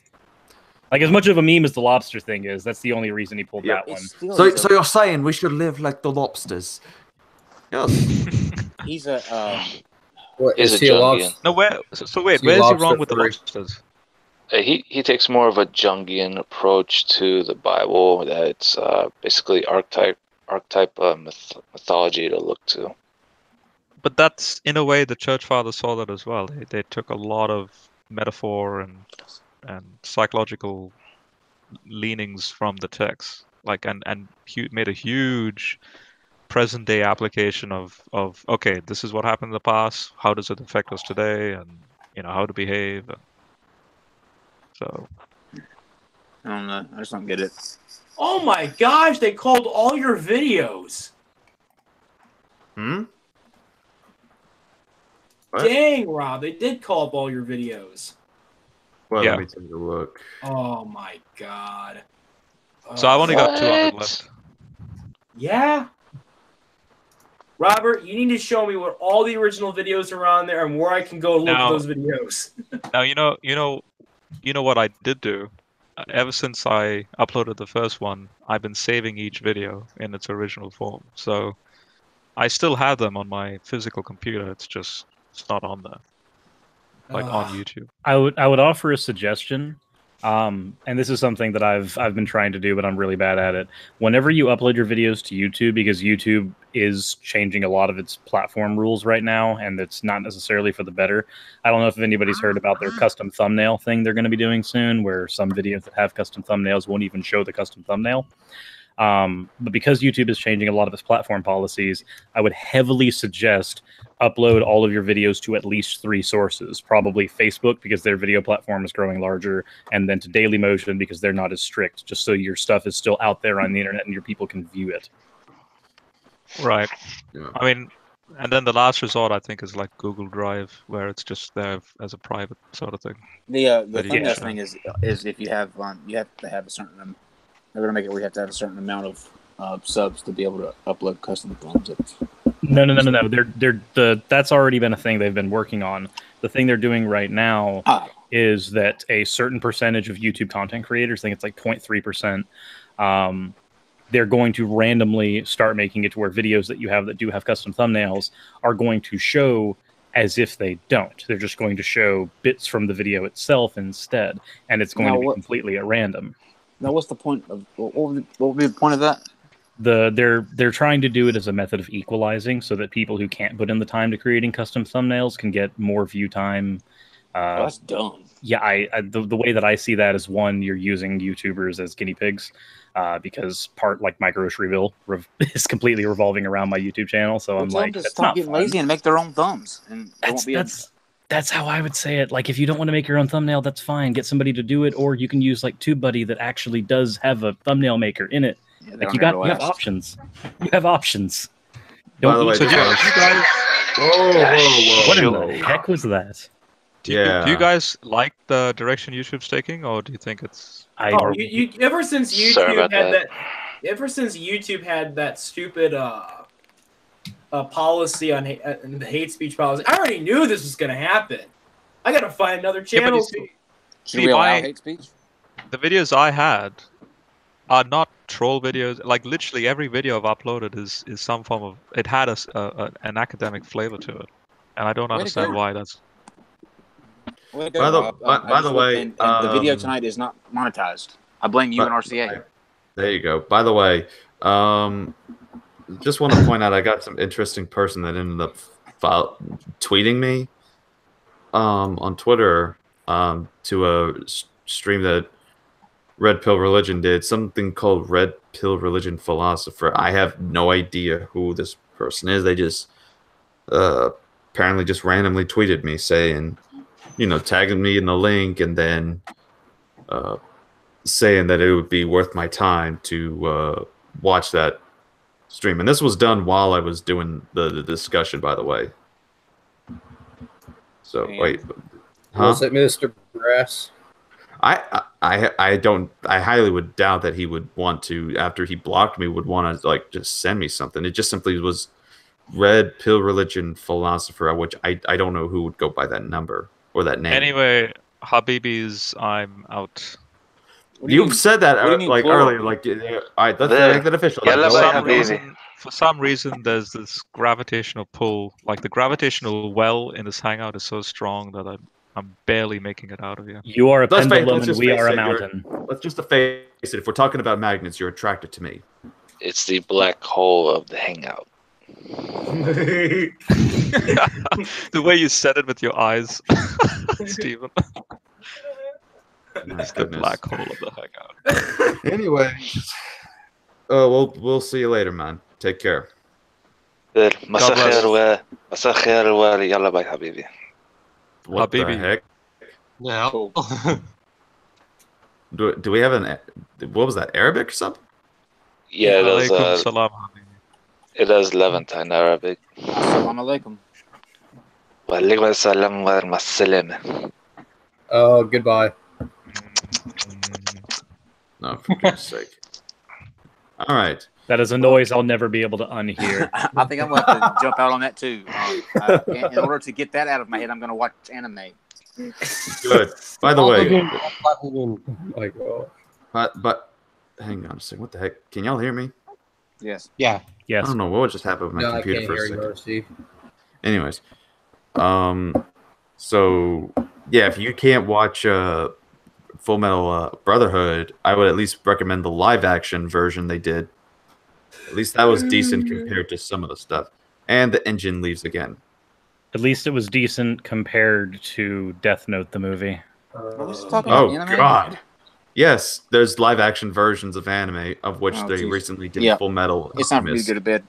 Like, as much of a meme as the lobster thing is, that's the only reason he pulled that one. So you're saying we should live like the lobsters? Yes. He's a... Is he a lobster? No, where's he wrong with the lobsters? He takes more of a Jungian approach to the Bible. That it's basically archetype mythology to look to. But that's, in a way, the church fathers saw that as well. They took a lot of metaphor and psychological leanings from the text, and made a huge present day application of okay, this is what happened in the past. How does it affect us today? And how to behave. So I don't know. I just don't get it. Oh my gosh, they called all your videos. What? Dang, Rob, they did call up all your videos. Well, Yeah. let me take a look. Oh my god. So I've only got 200 left. Yeah. Robert, you need to show me what all the original videos are on there and where I can go look at those videos. Now you know what I did do. Ever since I uploaded the first one, I've been saving each video in its original form. So I still have them on my physical computer. It's not on there, like on YouTube. I would offer a suggestion, and this is something that I've been trying to do, but I'm really bad at it. Whenever you upload your videos to YouTube, because YouTube is changing a lot of its platform rules right now, and it's not necessarily for the better. I don't know if anybody's heard about their custom thumbnail thing they're going to be doing soon, where some videos that have custom thumbnails won't even show the custom thumbnail. But because YouTube is changing a lot of its platform policies, I would heavily suggest upload all of your videos to at least 3 sources. Probably Facebook, because their video platform is growing larger, and then to Dailymotion, because they're not as strict, just so your stuff is still out there on the internet and your people can view it. Right. Yeah. I mean, and then the last resort, I think, is like Google Drive, where it's just there as a private sort of thing. The But thumbnail thing is if you have to have a certain... They're going to make it where you have to have a certain amount of subs to be able to upload custom thumbs. No. That's already been a thing they've been working on. The thing they're doing right now is that a certain percentage of YouTube content creators, I think it's like 0.3%, they're going to randomly start making it to where videos that you have that do have custom thumbnails are going to show as if they don't. They're just going to show bits from the video itself instead, and it's going to be completely at random. Now, what's the point of what would be the point of that? They're trying to do it as a method of equalizing, so that people who can't put in the time to creating custom thumbnails can get more view time. That's dumb. Yeah, the way that I see that is, one, you're using YouTubers as guinea pigs, because part like my grocery bill is completely revolving around my YouTube channel. So I'm like, that's stop getting lazy and make their own thumbs, and that's how I would say it. Like, if you don't want to make your own thumbnail, that's fine. Get somebody to do it, or you can use like TubeBuddy that actually does have a thumbnail maker in it. Yeah, like you have options. You have options. By the way, so you guys. Whoa! What in the heck was that? Do you guys like the direction YouTube's taking, or do you think it's? Ever since YouTube had that stupid policy on the hate speech policy, I already knew this was going to happen. I got to find another channel. Should we allow hate speech? The videos I had are not troll videos. Like, literally every video I've uploaded is some form of. It had an academic flavor to it, and I don't understand why that's. By the way, the video tonight is not monetized. I blame you and RCA. There you go. By the way, just want to point out, I got some interesting person that ended up tweeting me on Twitter to a stream that Red Pill Religion did, something called Red Pill Religion Philosopher. I have no idea who this person is. They just apparently just randomly tweeted me saying, tagging me in the link, and then saying that it would be worth my time to watch that stream. And this was done while I was doing the discussion, by the way. So wait, was it Mr. Brass? I highly would doubt that he would want to, after he blocked me, would want to like just send me something. It just simply was Red Pill Religion Philosopher, which I don't know who would go by that number or that name. Anyway, Habibis, I'm out. You've said that like earlier, like all right, let's make that official. For some reason, there's this gravitational pull. Like, the gravitational well in this hangout is so strong that I'm barely making it out of here. You are a pendulum and we are a mountain. Let's just face it. If we're talking about magnets, you're attracted to me. It's the black hole of the hangout. The way you said it with your eyes, Steven. It's the black hole of the hangout. Anyway, we'll see you later, man. Take care. مساء الخير يلا باي حبيبي. What the heck? Yeah. Do we have what was that, Arabic or something? Yeah, it is Levantine Arabic. Assalamu alaikum. وعليكم السلام ورحمة السلام. Oh, goodbye. No, for goodness sake. All right. That is a noise I'll never be able to unhear. I think I'm going to have to jump out on that too. In order to get that out of my head, I'm going to watch anime. Good. By the way, Oh my God. but hang on a second. What the heck? Can y'all hear me? Yes. Yeah. Yes. I don't know what just happened with my computer for a second. Steve. Anyways, so yeah, if you can't watch Full Metal Brotherhood, I would at least recommend the live action version they did. At least that was decent compared to some of the stuff. And the engine leaves again. At least it was decent compared to Death Note, the movie. God. Yes, there's live action versions of anime, of which they recently did Full Metal. It's time for me to go to bed.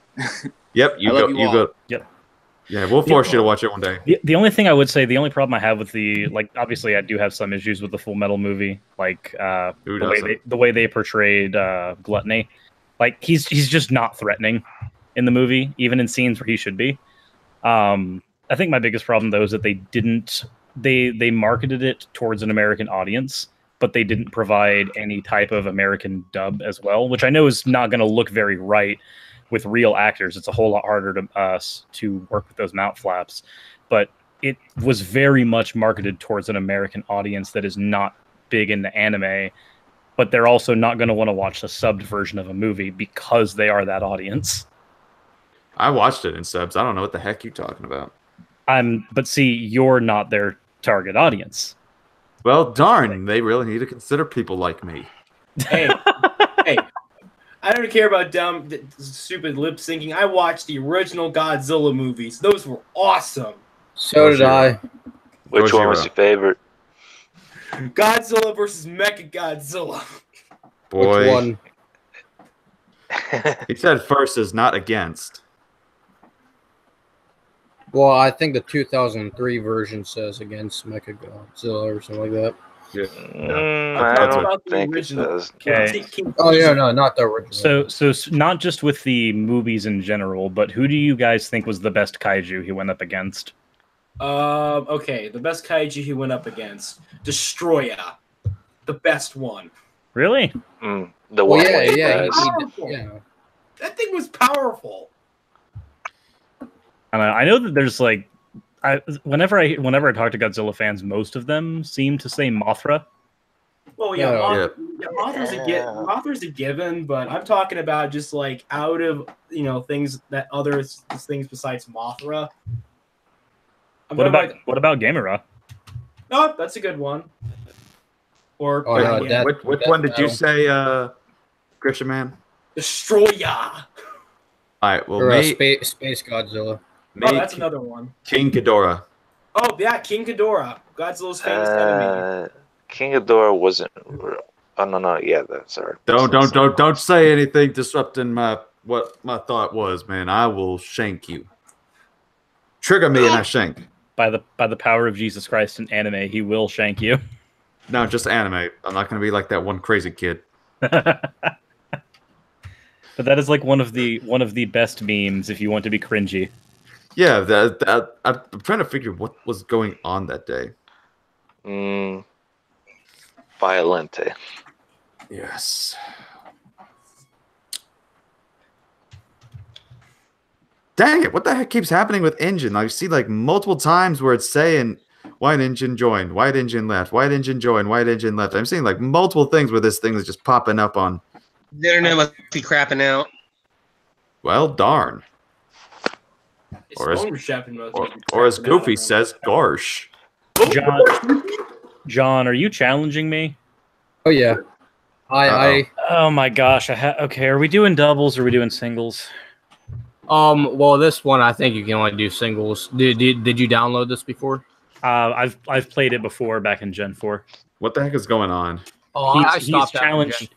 Yep, you go. Yep. Yeah, we'll force you to watch it one day. The only thing I would say, the only problem I have with obviously I do have some issues with the Full Metal movie, like the way they portrayed Gluttony. Like, he's just not threatening in the movie, even in scenes where he should be. I think my biggest problem, though, is that they marketed it towards an American audience, but they didn't provide any type of American dub as well, which I know is not going to look very right with real actors. It's a whole lot harder to work with those mouth flaps, but it was very much marketed towards an American audience that is not big into anime, but they're also not going to want to watch the subbed version of a movie because they are that audience. I watched it in subs. I don't know what the heck you're talking about. But see, you're not their target audience. Well, darn, they really need to consider people like me. Hey, hey, I don't care about stupid lip syncing. I watched the original Godzilla movies. Those were awesome. So did I. Which one was your favorite? Godzilla versus Mechagodzilla. Boy. Which one? He said first is not against. Well, I think the 2003 version says against Mechagodzilla or something like that. Yeah. I don't think it does. Okay. Oh yeah, no, not the original. So not just with the movies in general, but who do you guys think was the best kaiju he went up against? Okay, the best kaiju he went up against, Destroyer, the best one. Really? The one. Yeah. That thing was powerful. I know that there's like, whenever I talk to Godzilla fans, most of them seem to say Mothra. Well, Mothra's a given, but I'm talking about just like out of things that things besides Mothra. What about Gamera? Oh, that's a good one. Or which one did you say, Christian Man? Destroyer. All right, well, or Space Godzilla. Oh, that's another one. King Ghidorah. Oh yeah, King Ghidorah, Godzilla's famous enemy. King Ghidorah wasn't. Oh no, yeah, that's all right. Don't say anything disrupting what my thought was, man. I will shank you. Trigger me and I shank. By the power of Jesus Christ in anime, he will shank you. No, just anime. I'm not gonna be like that one crazy kid. But that is like one of the best memes if you want to be cringy. Yeah, I'm trying to figure what was going on that day. Violente. Yes. Dang it! What the heck keeps happening with engine? I see like multiple times where it's saying white engine joined, white engine left, white engine joined, white engine left. I'm seeing like multiple things where this thing is just popping up on. The internet must be crapping out. Well, darn. Or as Goofy says, Garsh. John, are you challenging me? Oh yeah. Oh my gosh. Okay, are we doing doubles or are we doing singles? Well, this one I think you can only do singles. Did you download this before? I've played it before back in Gen 4. What the heck is going on? Oh, I stopped challenged.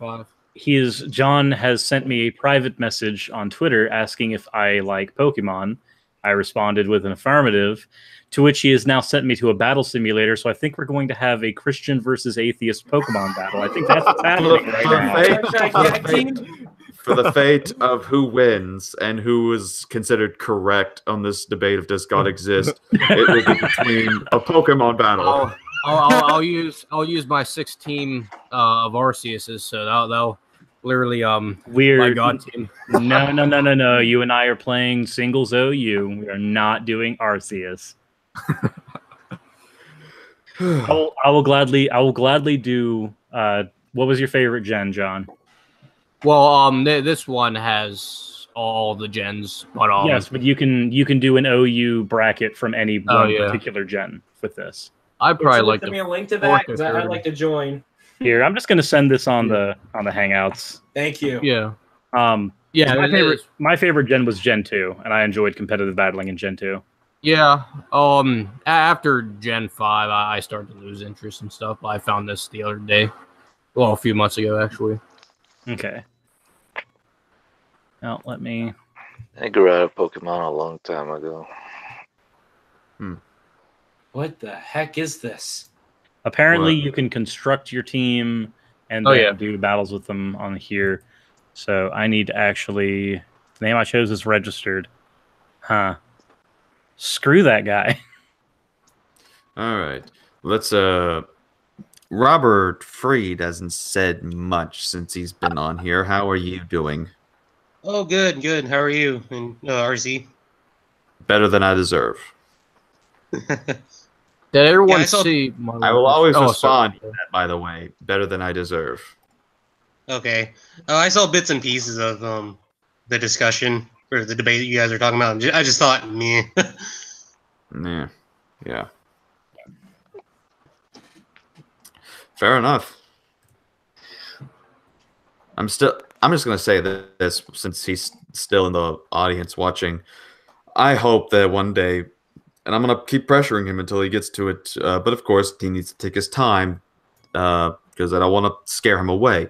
John has sent me a private message on Twitter asking if I like Pokemon. I responded with an affirmative, to which he has now sent me to a battle simulator. So I think we're going to have a Christian versus atheist Pokemon battle. I think that's what's happening right now. For the fate of who wins and who is considered correct on this debate of does God exist, it will be between a Pokemon battle. I'll use my 6 team of Arceuses, so that'll literally weird. My God team. No. You and I are playing singles OU. We are not doing Arceus. I will gladly do. What was your favorite gen, John? Well, this one has all the gens, but yes, but you can do an OU bracket from any one particular gen with this. I'd probably like to send me a link to that because I'd like to join. Here, I'm just gonna send this on the Hangouts. Thank you. Yeah. My favorite gen was Gen 2, and I enjoyed competitive battling in Gen 2. Yeah. After Gen 5, I started to lose interest and stuff. But I found this the other day. Well, a few months ago, actually. Okay. Now let me. I grew out of Pokemon a long time ago. What the heck is this? Apparently, you can construct your team and then do battles with them on here. So I need to actually. The name I chose is registered. Huh. Screw that guy. All right. Let's. Robert Freed hasn't said much since he's been on here. How are you doing? Oh, good. How are you? And RZ? Better than I deserve. Did everyone see? I will always respond to that, by the way. Better than I deserve. Okay. I saw bits and pieces of the discussion or the debate that you guys are talking about. I just thought, meh. Yeah. Yeah. Fair enough. I'm just gonna say this since he's still in the audience watching. I hope that one day, and I'm gonna keep pressuring him until he gets to it. But of course, he needs to take his time because I don't want to scare him away.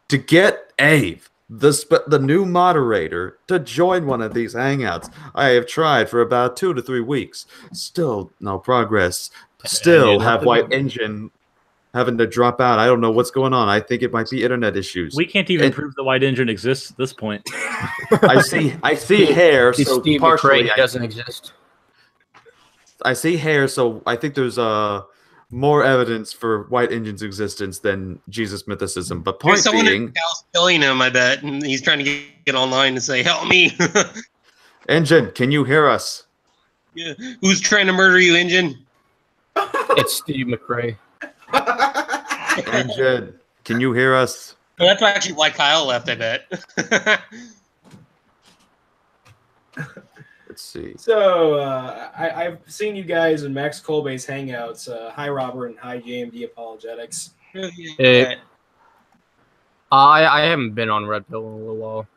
To get Ave, the new moderator, to join one of these hangouts. I have tried for about 2 to 3 weeks. Still no progress. Still have White Engine having to drop out. I don't know what's going on. I think it might be internet issues. We can't even prove the White Engine exists at this point. I see hair, so Steve partially McRae doesn't exist. I see hair, so I think there's more evidence for White Engine's existence than Jesus mythicism. But point There's someone being, in the house killing him, I bet, and he's trying to get online and say, "Help me!" Engine, can you hear us? Yeah. Who's trying to murder you, Engine? It's Steve McRae. Engine, can you hear us? Well, that's actually why Kyle left, I bet. Let's see. So I've seen you guys in Max Colbay's hangouts. Hi, Robert, and hi, JMD Apologetics. Hey. I haven't been on Red Pill in a little while.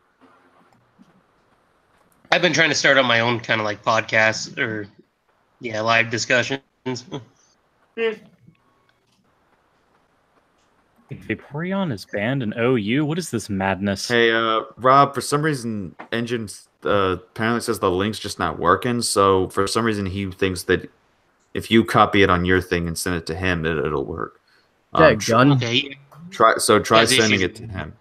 I've been trying to start on my own kind of like podcast or live discussions. Vaporeon is banned in OU? What is this madness? Hey, Rob, for some reason, Engine apparently says the link's just not working. So for some reason, he thinks that if you copy it on your thing and send it to him, it'll work. Gun. Okay. Try sending issues. it to him.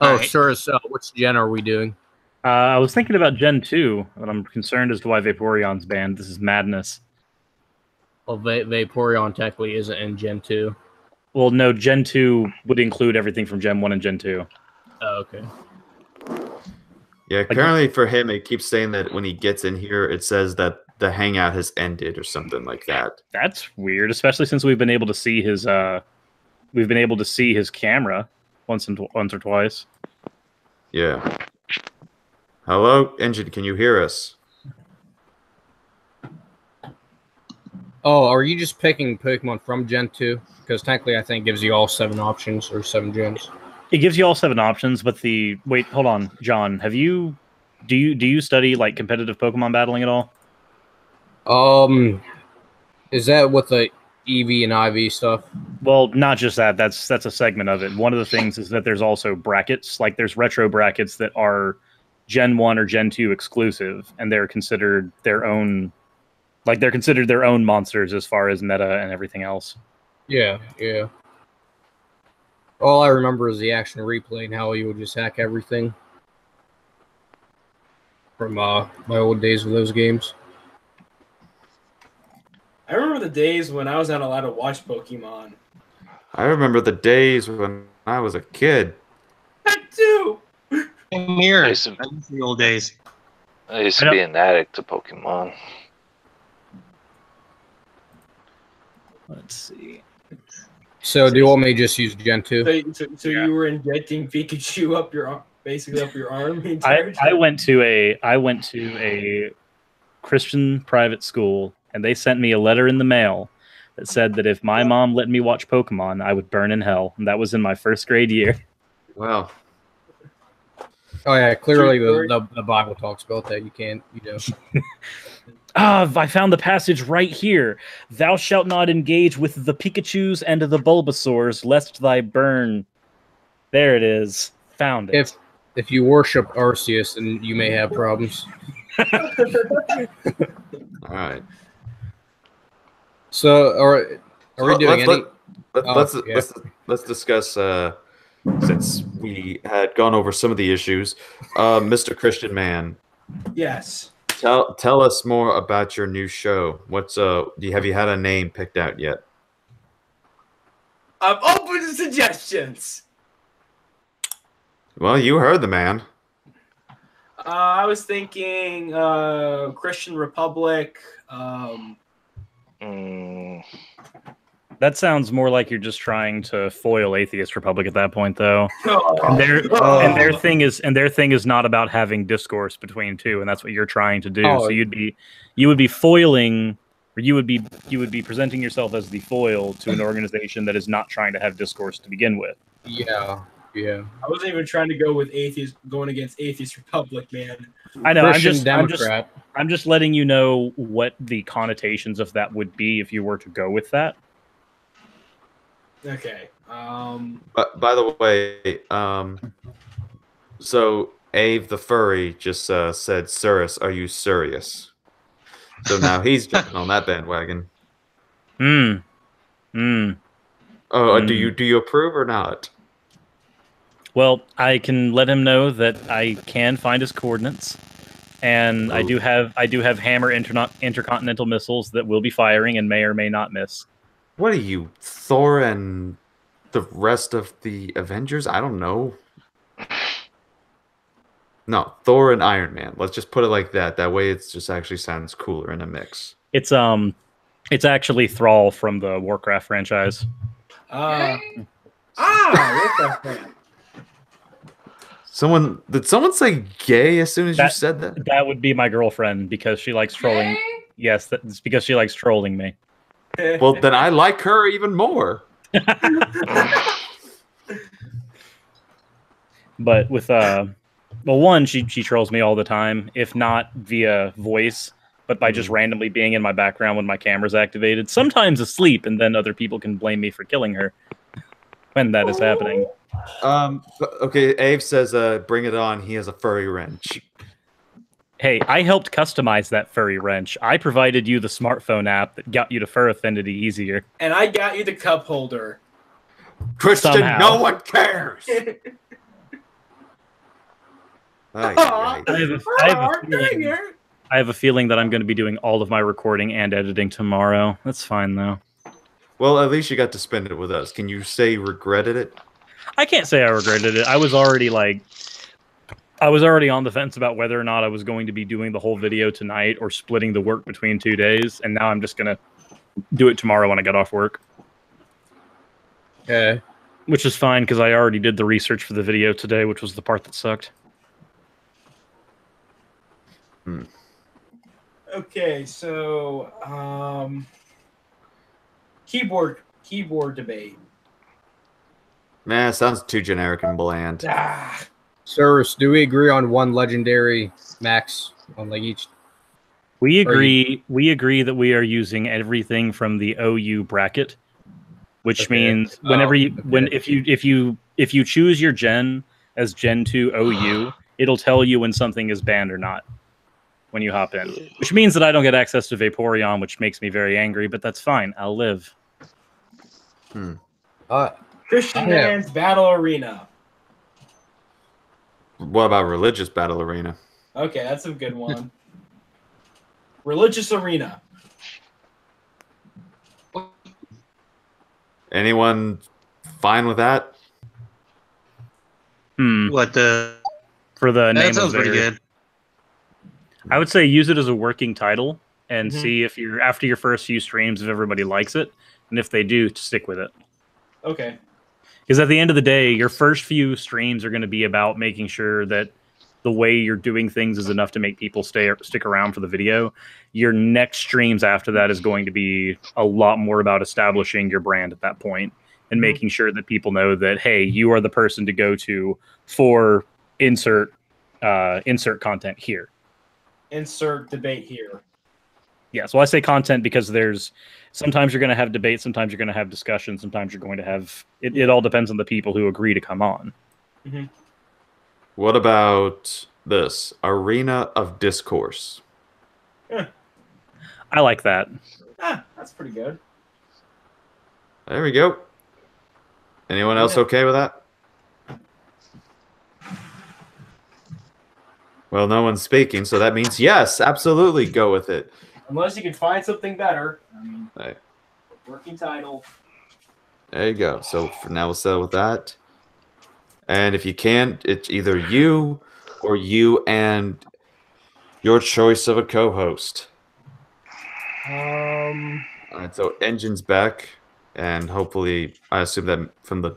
Oh, Alright. sure. So, which gen are we doing? I was thinking about Gen 2, but I'm concerned as to why Vaporeon's banned. This is madness. Well, Vaporeon technically isn't in Gen 2. Well, no, Gen 2 would include everything from Gen 1 and Gen 2. Oh, okay. Yeah, apparently for him, it keeps saying that when he gets in here, it says that the hangout has ended or something like that. That's weird, especially since we've been able to see his camera once or twice. Yeah. Hello, Engine, can you hear us? Oh, are you just picking Pokemon from Gen 2? Because technically, I think it gives you all 7 options or 7 gens. It gives you all 7 options, but wait, hold on, John. Do you study like competitive Pokemon battling at all? Is that with the EV and IV stuff? Well, not just that. That's a segment of it. One of the things is that there's also brackets. Like there's retro brackets that are Gen 1 or Gen 2 exclusive, and they're considered their own. Like they're considered their own monsters as far as meta and everything else. Yeah. All I remember is the action replay and how you would just hack everything from my old days with those games. I remember the days when I was not allowed to watch Pokemon. I remember the days when I was a kid. I do. Same here. I I used to- miss the old days. I used to be an addict to Pokemon. Let's see. So, do you want me to just use Gen 2? So you were injecting Pikachu up your arm, basically up your arm. the entire I time? went to a Christian private school, and they sent me a letter in the mail that said that if my mom let me watch Pokemon, I would burn in hell. And that was in my first grade year. Wow. Oh yeah, clearly the Bible talks about that. You can't, I found the passage right here. Thou shalt not engage with the Pikachus and the Bulbasaurs, lest thy burn. There it is. Found it. If you worship Arceus, then you may have problems. All right. So, are we doing any? Let's discuss. Since we had gone over some of the issues, Mr. Christian Man. Yes. Tell us more about your new show. Have you had a name picked out yet? I'm open to suggestions. Well, you heard the man. I was thinking Christian Republic. That sounds more like you're just trying to foil Atheist Republic at that point, though. Oh, And their Oh. thing is not about having discourse between two, and that's what you're trying to do. Oh. So you would be foiling, or you would be presenting yourself as the foil to an organization that is not trying to have discourse to begin with. Yeah. Yeah. I wasn't even trying to go with going against Atheist Republic, man. I know. Christian Democrat. I'm just letting you know what the connotations of that would be if you were to go with that. Okay. But by the way, so Ave the furry just said, "Surus, are you serious?" So now he's jumping on that bandwagon. Hmm. Oh, do you approve or not? Well, I can let him know that I can find his coordinates, and I do have hammer intercontinental missiles that will be firing and may or may not miss. What are you, Thor and the rest of the Avengers? I don't know. No, Thor and Iron Man. Let's just put it like that. That way, it just actually sounds cooler in a mix. It's actually Thrall from the Warcraft franchise. What the fuck? Did someone say gay as soon as you said that? That would be my girlfriend because she likes trolling. Yes, that's because she likes trolling me. Well, then I like her even more. But with one, she trolls me all the time, if not via voice, but by just randomly being in my background when my camera's activated. Sometimes asleep, and then other people can blame me for killing her when that is happening. Okay, Abe says, "Bring it on." He has a furry wrench. Hey, I helped customize that furry wrench. I provided you the smartphone app that got you to fur affinity easier. And I got you the cup holder. Christian, Somehow. no one cares. I have a feeling that I'm going to be doing all of my recording and editing tomorrow. That's fine, though. Well, at least you got to spend it with us. Can you say you regretted it? I can't say I regretted it. I was already on the fence about whether or not I was going to be doing the whole video tonight or splitting the work between 2 days, and now I'm just going to do it tomorrow when I get off work. Okay. Which is fine, because I already did the research for the video today, which was the part that sucked. Okay, so keyboard debate. Nah, sounds too generic and bland. Cyrus, do we agree on one legendary max on like each? We agree that we are using everything from the OU bracket, which means if you choose your gen as Gen 2 OU, it'll tell you when something is banned or not when you hop in. Which means that I don't get access to Vaporeon, which makes me very angry, but that's fine. I'll live. Christian Man's Battle Arena. What about Religious Battle Arena? Okay, that's a good one. Religious Arena. Anyone fine with that? What for the name that sounds of pretty good. I would say use it as a working title and see if you're after your first few streams if everybody likes it, and if they do, to stick with it. Okay. Because at the end of the day, your first few streams are going to be about making sure that the way you're doing things is enough to make people stick around for the video. Your next streams after that is going to be a lot more about establishing your brand at that point and making sure that people know that, hey, you are the person to go to for insert content here. Insert debate here. Yeah, so I say content because there's sometimes you're going to have debate, sometimes you're going to have discussion, sometimes you're going to have it all depends on the people who agree to come on. What about this? Arena of Discourse. I like that. That's pretty good. There we go. Anyone else okay with that? Well, no one's speaking, so that means yes, absolutely go with it. Unless you can find something better. I mean, Right. working title. There you go. So for now, we'll settle with that. And if you can't, it's either you or you and your choice of a co-host. All right, so Engine's back. and hopefully, I assume that from the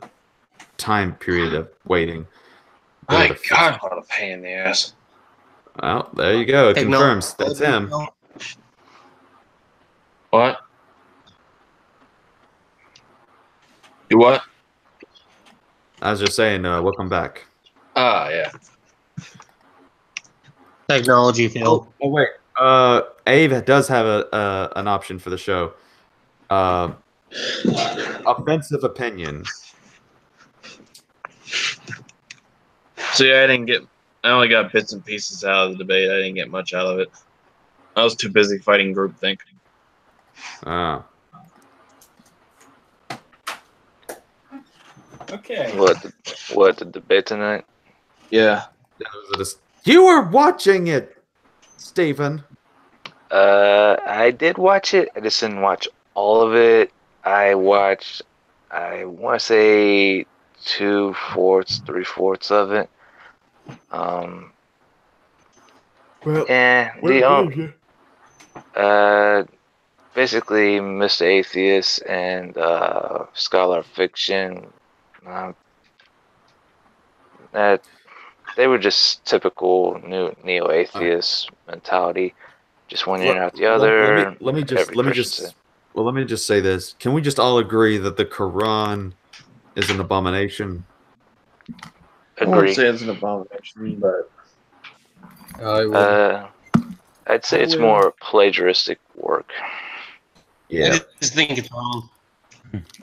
time period of waiting. My God, what a pain in the ass. Well, there you go. It confirms that's him. What? You what? I was just saying, welcome back. Ah, yeah. Technology fail. Oh wait. Ave does have an option for the show. Offensive opinion. See, I only got bits and pieces out of the debate. I didn't get much out of it. I was too busy fighting groupthink. Ah. Okay. What the debate tonight? Yeah. You were watching it, Stephen. I did watch it. I just didn't watch all of it. I watched, I want to say 2/4, 3/4 of it. Basically, Mr. Atheist and Scholar of Fiction. That they were just typical neo-atheist mentality, just one ear out the other. Let me just say this. Can we just all agree that the Quran is an abomination? I wouldn't say it's an abomination, but I'd say it's more plagiaristic work. Yeah. I just think it's wrong.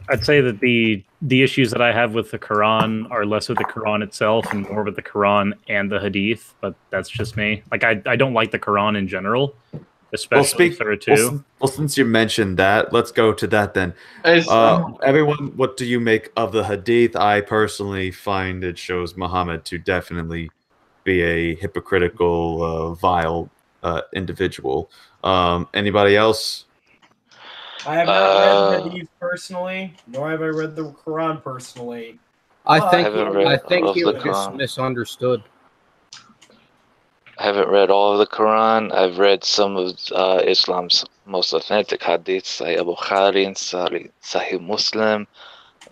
I'd say that the issues that I have with the Quran are less with the Quran itself and more with the Quran and the Hadith, but that's just me. Like, I don't like the Quran in general, especially Surah 2. Well, since you mentioned that, let's go to that then. Everyone, what do you make of the Hadith? I personally find it shows Muhammad to definitely be a hypocritical, vile individual. Anybody else? I have not read the Hadith personally, nor have I read the Quran personally. I think he was just misunderstood. I haven't read all of the Quran. I've read some of Islam's most authentic hadiths, Sahih Bukhari and Sahih Muslim,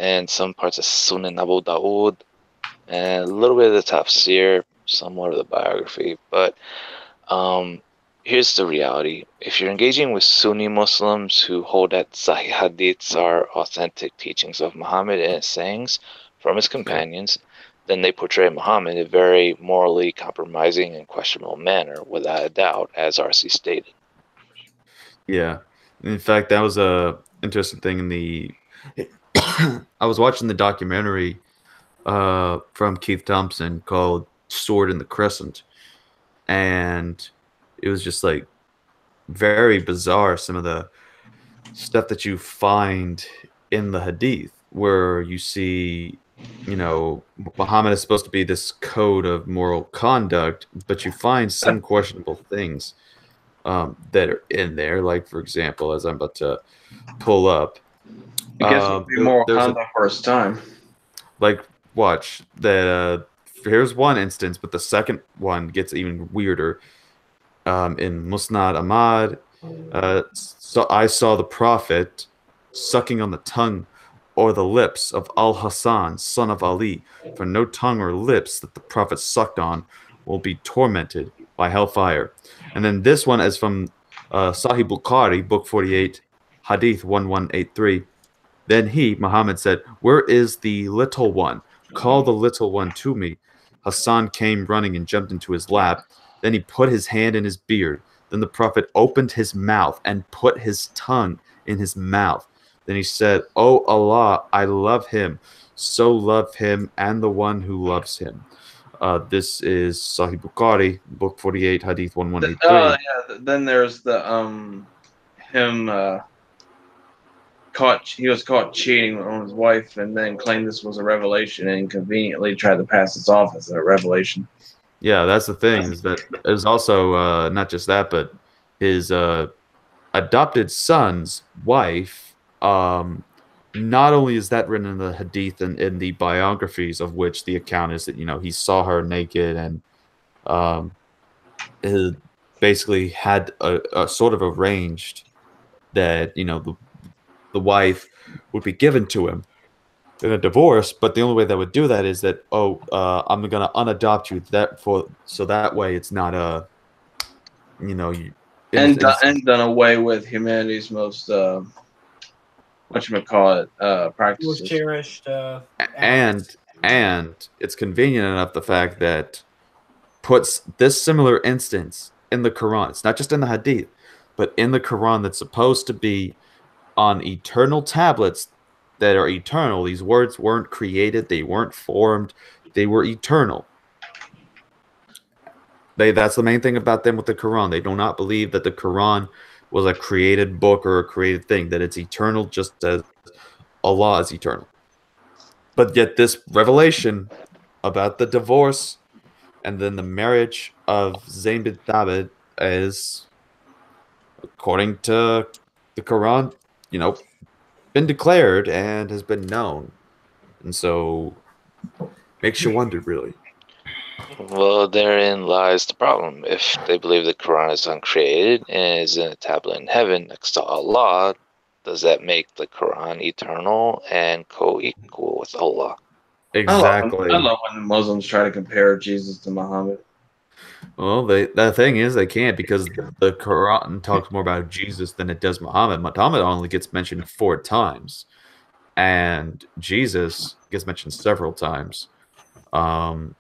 and some parts of Sunan Abu Dawood, and a little bit of the Tafsir, somewhat of the biography. But here's the reality. If you're engaging with Sunni Muslims who hold that Sahih hadiths are authentic teachings of Muhammad and his sayings from his companions, then they portray Muhammad in a very morally compromising and questionable manner, without a doubt, as RC stated. Yeah. In fact, that was a interesting thing in the I was watching the documentary from Keith Thompson called Sword in the Crescent, and it was just like very bizarre, some of the stuff that you find in the Hadith, where you see, Muhammad is supposed to be this code of moral conduct, but you find some questionable things that are in there. Like, for example, as I'm about to pull up, I guess it would be moral conduct for his time. Like, watch that. Here's one instance, but the second one gets even weirder. In Musnad Ahmad, so I saw the Prophet sucking on the tongue or the lips of Al-Hassan, son of Ali, for no tongue or lips that the Prophet sucked on will be tormented by hellfire. And then this one is from Sahih Bukhari, book 48, Hadith 1183. Then he, Muhammad, said, "Where is the little one? Call the little one to me." Hassan came running and jumped into his lap. Then he put his hand in his beard. Then the Prophet opened his mouth and put his tongue in his mouth. Then he said, "O Allah, I love him. So love him and the one who loves him." This is Sahih Bukhari, book 48, Hadith 1183. Yeah. Then there's the him he was caught cheating on his wife, and then claimed this was a revelation, and conveniently tried to pass this off as a revelation. Yeah, that's the thing, is that there's also not just that, but his adopted son's wife. Not only is that written in the Hadith and in the biographies, of which the account is that he saw her naked and basically had a sort of arranged that the the wife would be given to him in a divorce, but the only way that would do that is that I'm gonna unadopt you so that way it's not and done away with humanity's most whatchamacallit, Most practices. cherished. and it's convenient enough the fact that puts this similar instance in the Quran. It's not just in the Hadith, but in the Quran that's supposed to be on eternal tablets that are eternal. These words weren't created, they weren't formed, they were eternal. That's the main thing about them with the Quran. They do not believe that the Quran was a created book or a created thing, that it's eternal just as Allah is eternal. But yet this revelation about the divorce and then the marriage of Zayn bin Thabit is, according to the Quran, been declared and has been known. And so makes you wonder, really. Well, therein lies the problem. If they believe the Quran is uncreated and is in a tablet in heaven next to Allah, does that make the Quran eternal and co-equal with Allah? Exactly. I love when Muslims try to compare Jesus to Muhammad. Well, the thing is they can't, because the Quran talks more about Jesus than it does Muhammad. Muhammad only gets mentioned 4 times, and Jesus gets mentioned several times in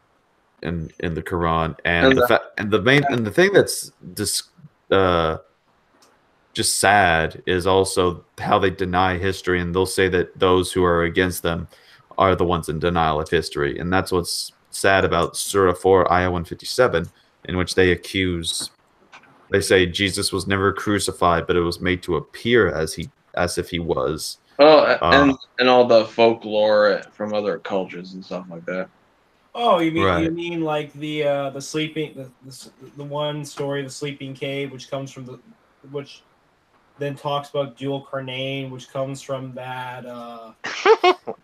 the Quran. And the thing that's just sad is also how they deny history, and they'll say that those who are against them are the ones in denial of history. And that's what's sad about Surah 4, Ayah 157, in which they say Jesus was never crucified, but it was made to appear as if he was. Oh, and all the folklore from other cultures and stuff like that. Oh, you Right. mean like the sleeping the one story, the sleeping cave, which comes from which then talks about dual carnane, which comes from that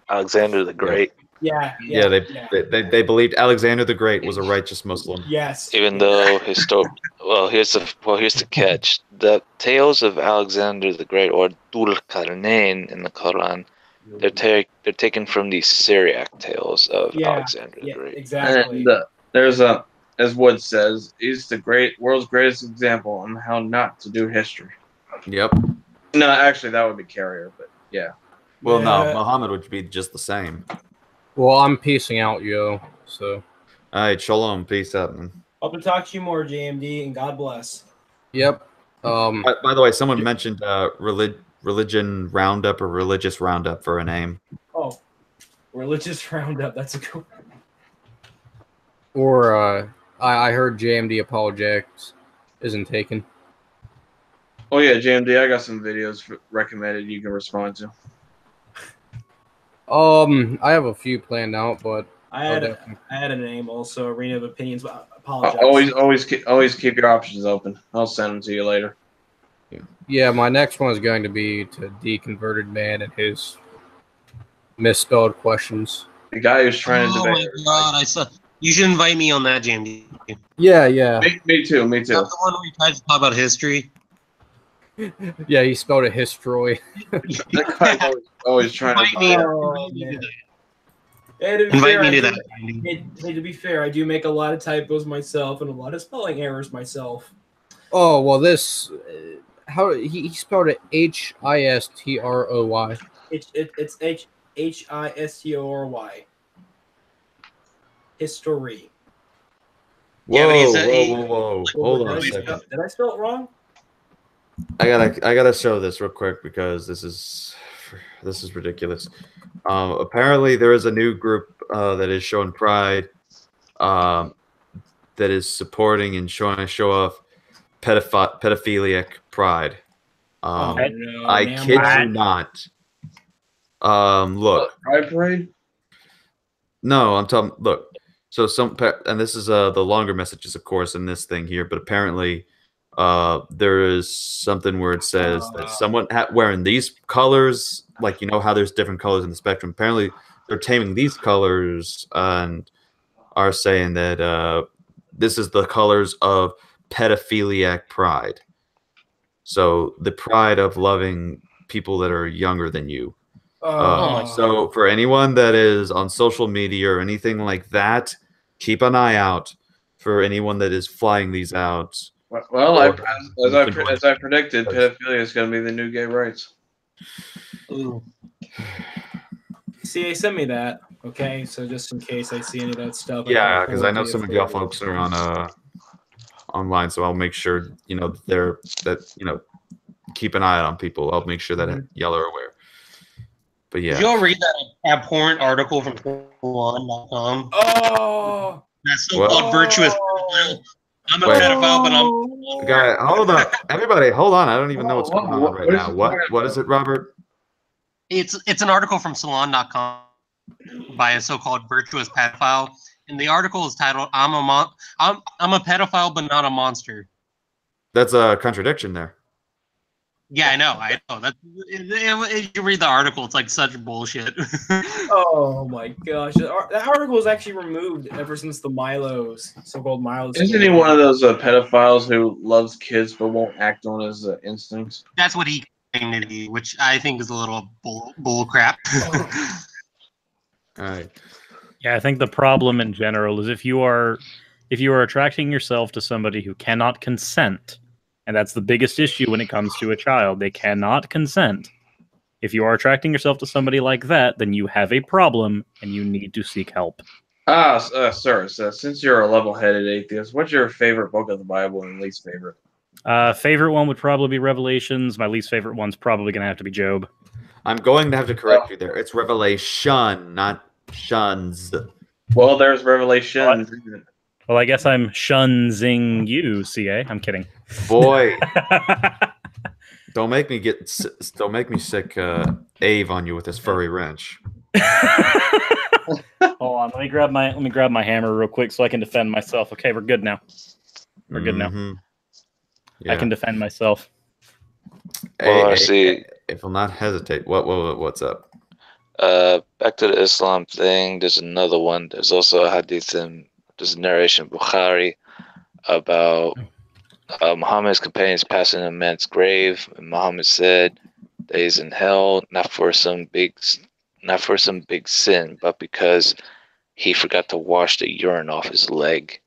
Alexander the Great. They believed Alexander the Great was a righteous Muslim. Yes. Even though here's the catch: the tales of Alexander the Great, or Dul Qarnayn in the Quran, they're taken from the Syriac tales of Alexander the Great. Exactly. And there's as Wood says, he's the world's greatest example on how not to do history. Yep. No, actually, that would be Carrier, but yeah. Well, no, Muhammad would be just the same. Well, I'm peacing out, yo. So. All right, shalom, peace out, man. Hope to talk to you more, JMD, and God bless. Yep. By the way, someone mentioned religion roundup or religious roundup for a name. Oh, religious roundup. That's a good one. Or I heard JMD apologetics isn't taken. Oh yeah, JMD, I got some videos recommended you can respond to. I have a few planned out, but I had a name also, Arena of Opinions. But I apologize. Always keep your options open. I'll send them to you later. Yeah, my next one is going to be to Deconverted Man and his misspelled questions. The guy who's trying to debate. Oh my god, you should invite me on that, JMD. Yeah. Me too. Is that the one where you tried to talk about history? Yeah, he spelled it histroy. That guy's always trying to. Invite me to that. Hey, to be fair, I do make a lot of typos myself and a lot of spelling errors myself. Oh well, this how he spelled it Histroy. It's History. History. Whoa! Hold on a second. Did I spell it wrong? I gotta show this real quick because this is ridiculous. Apparently, there is a new group that is showing pride, that is supporting and show off pedophiliac pride. I kid you not. Look. Pride parade? No, I'm talking. Look. So and this is the longer messages, of course, in this thing here. But apparently, there is something where it says that someone wearing these colors, like how there's different colors in the spectrum. Apparently, they're taming these colors and are saying that this is the colors of pedophiliac pride. So the pride of loving people that are younger than you. Oh. So for anyone that is on social media or anything like that, keep an eye out for anyone that is flying these out. Well, Or- as I predicted, pedophilia is going to be the new gay rights. Ooh. CA, send me that, okay? So just in case I see any of that stuff. Yeah, because I know some of y'all folks are on online, so I'll make sure keep an eye on people. I'll make sure that y'all are aware. But yeah, Did y'all read that abhorrent article from Salon.com? Oh, that so-called virtuous pedophile. I'm a Wait. pedophile, but I'm guy, hold on, everybody, hold on. I don't even know what's going on right now. What is it, Robert? It's an article from Salon.com by a so-called virtuous pedophile, and the article is titled I'm a pedophile but not a monster." That's a contradiction there. Yeah, I know. That you read the article, it's like such bullshit. Oh my gosh, that article was actually removed ever since the Milo's so-called Milo's. Isn't he one of those pedophiles who loves kids but won't act on his instincts? That's what he claimed to be, which I think is a little bull crap. All right. Yeah, I think the problem in general is if you are attracting yourself to somebody who cannot consent, and that's the biggest issue when it comes to a child. They cannot consent. If you are attracting yourself to somebody like that, then you have a problem and you need to seek help. Sir, since you're a level-headed atheist, what's your favorite book of the Bible and least favorite? Favorite one would probably be Revelations. My least favorite one's probably going to have to be Job. I'm going to have to correct you there. It's Revelation, not shuns. Well, there's Revelation. Well, I guess I'm shunzing you, CA. I'm kidding. Boy, don't make me sick, Ave on you with this furry wrench. Hold on, let me grab my hammer real quick so I can defend myself. Okay, we're good now. We're good now. Yeah. I can defend myself. Hey, if I'll not hesitate, what's up? Back to the Islam thing. There's another one. There's also a hadith in there's a narration in Bukhari about Muhammad's companions passing a man's grave, and Muhammad said that he's in hell not for some big sin, but because he forgot to wash the urine off his leg.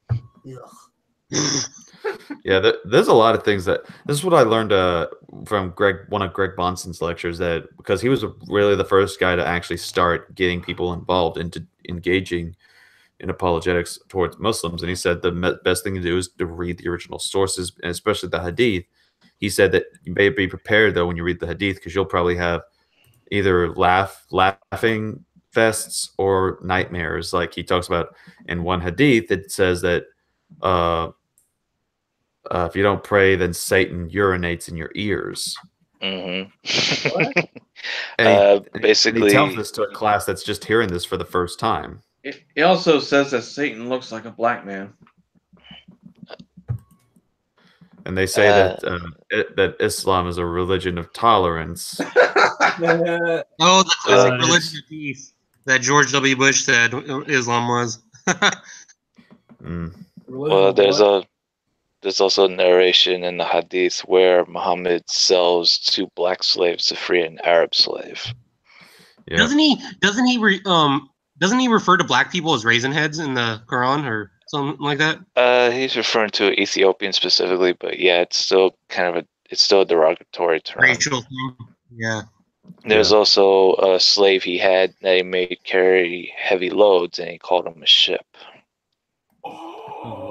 Yeah, there's a lot of things that this is what I learned from one of Greg Bonson's lectures, that because he was really the first guy to actually start getting people involved into engaging in apologetics towards Muslims, and he said the best thing to do is to read the original sources, and especially the hadith. He said that you may be prepared though when you read the hadith, because you'll probably have either laughing fests or nightmares. Like he talks about in one hadith, it says that if you don't pray, then Satan urinates in your ears. Mm-hmm. Basically, he tells this to a class that's just hearing this for the first time. He also says that Satan looks like a black man. And they say that Islam is a religion of tolerance. The classic religion of peace that George W. Bush said Islam was. Well, there's also a narration in the hadith where Muhammad sells 2 black slaves to free an Arab slave. Yeah. Doesn't he refer to black people as raisin heads in the Quran or something like that? He's referring to Ethiopian specifically, but yeah, it's still a derogatory term. Racial thing. Yeah. There's also a slave he had that he made carry heavy loads, and he called him a ship.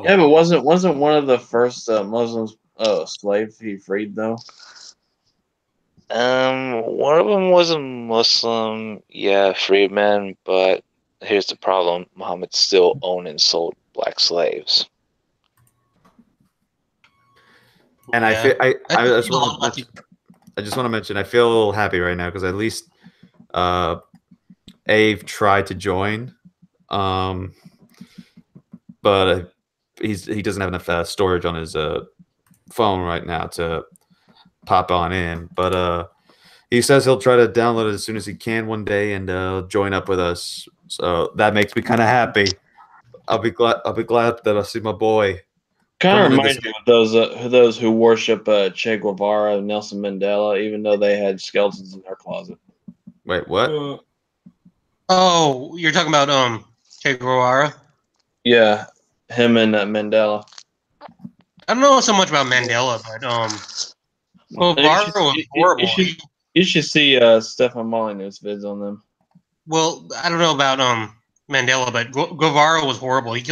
Yeah, but wasn't one of the first Muslims slave he freed though? One of them was a Muslim, freedman, but here's the problem: Muhammad still owned and sold black slaves. And I just want to mention, I feel a little happy right now because at least Ave tried to join, but he doesn't have enough storage on his phone right now to pop on in. But he says he'll try to download it as soon as he can one day and join up with us. So that makes me kind of happy. I'll be glad that I see my boy. Kind of Someone in reminds this- me of those who worship Che Guevara and Nelson Mandela, even though they had skeletons in their closet. Wait, what? Oh, you're talking about Che Guevara? Yeah, him and Mandela. I don't know so much about Mandela, but Guevara was horrible. You should see Stefan Molyneux's vids on them. Well, I don't know about Mandela, but Guevara was horrible. He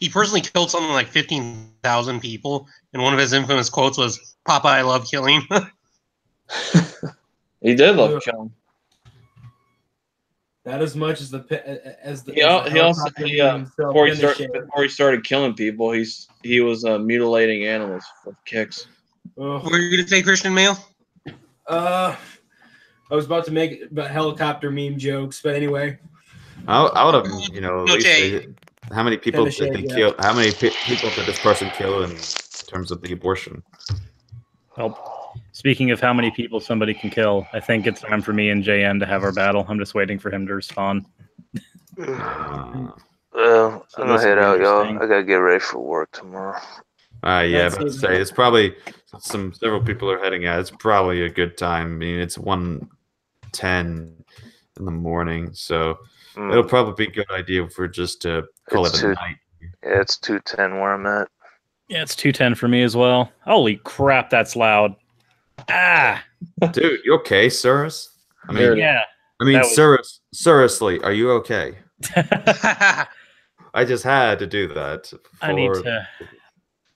personally killed something like 15,000 people, and one of his infamous quotes was "Papa, I love killing." He did love killing. Not as much as the Before he started killing people, he was mutilating animals for kicks. What were you gonna say, Christian Mail? I was about to make helicopter meme jokes, but anyway. I would have, at least say how many people did they kill? How many people did this person kill in terms of the abortion? Well, speaking of how many people somebody can kill, I think it's time for me and JM to have our battle. I'm just waiting for him to respond. Well, I'm gonna head out, y'all. I gotta get ready for work tomorrow. Yeah, but it's probably several people are heading out. It's probably a good time. I mean, it's 1:10 in the morning, so it'll probably be a good idea for just to call it a night. Yeah, it's 2:10 where I'm at. Yeah, it's 2:10 for me as well. Holy crap, that's loud. Ah, dude, you okay, Cyrus? I mean, yeah. Cyrus, seriously, are you okay? I just had to do that. I need to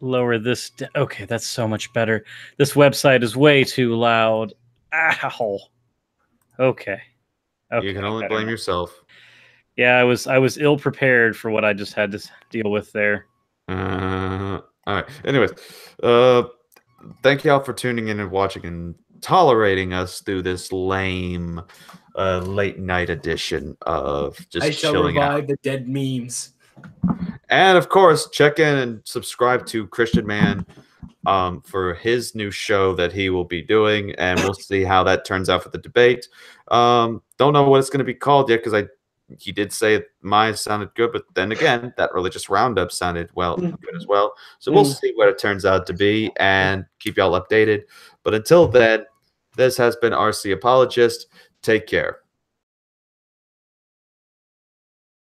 lower this. Okay, that's so much better. This website is way too loud. Ow. Okay. You can only blame yourself. Yeah, I was ill prepared for what I just had to deal with there. All right. Anyways, thank y'all for tuning in and watching and tolerating us through this lame late night edition of just I shall chilling revive out. the dead memes. And of course, check in and subscribe to Christian Man for his new show that he will be doing, and we'll see how that turns out for the debate. Don't know what it's going to be called yet because he did say mine sounded good, but then again, that religious roundup sounded good as well. So we'll see what it turns out to be and keep y'all updated. But until then, this has been RC Apologist. Take care.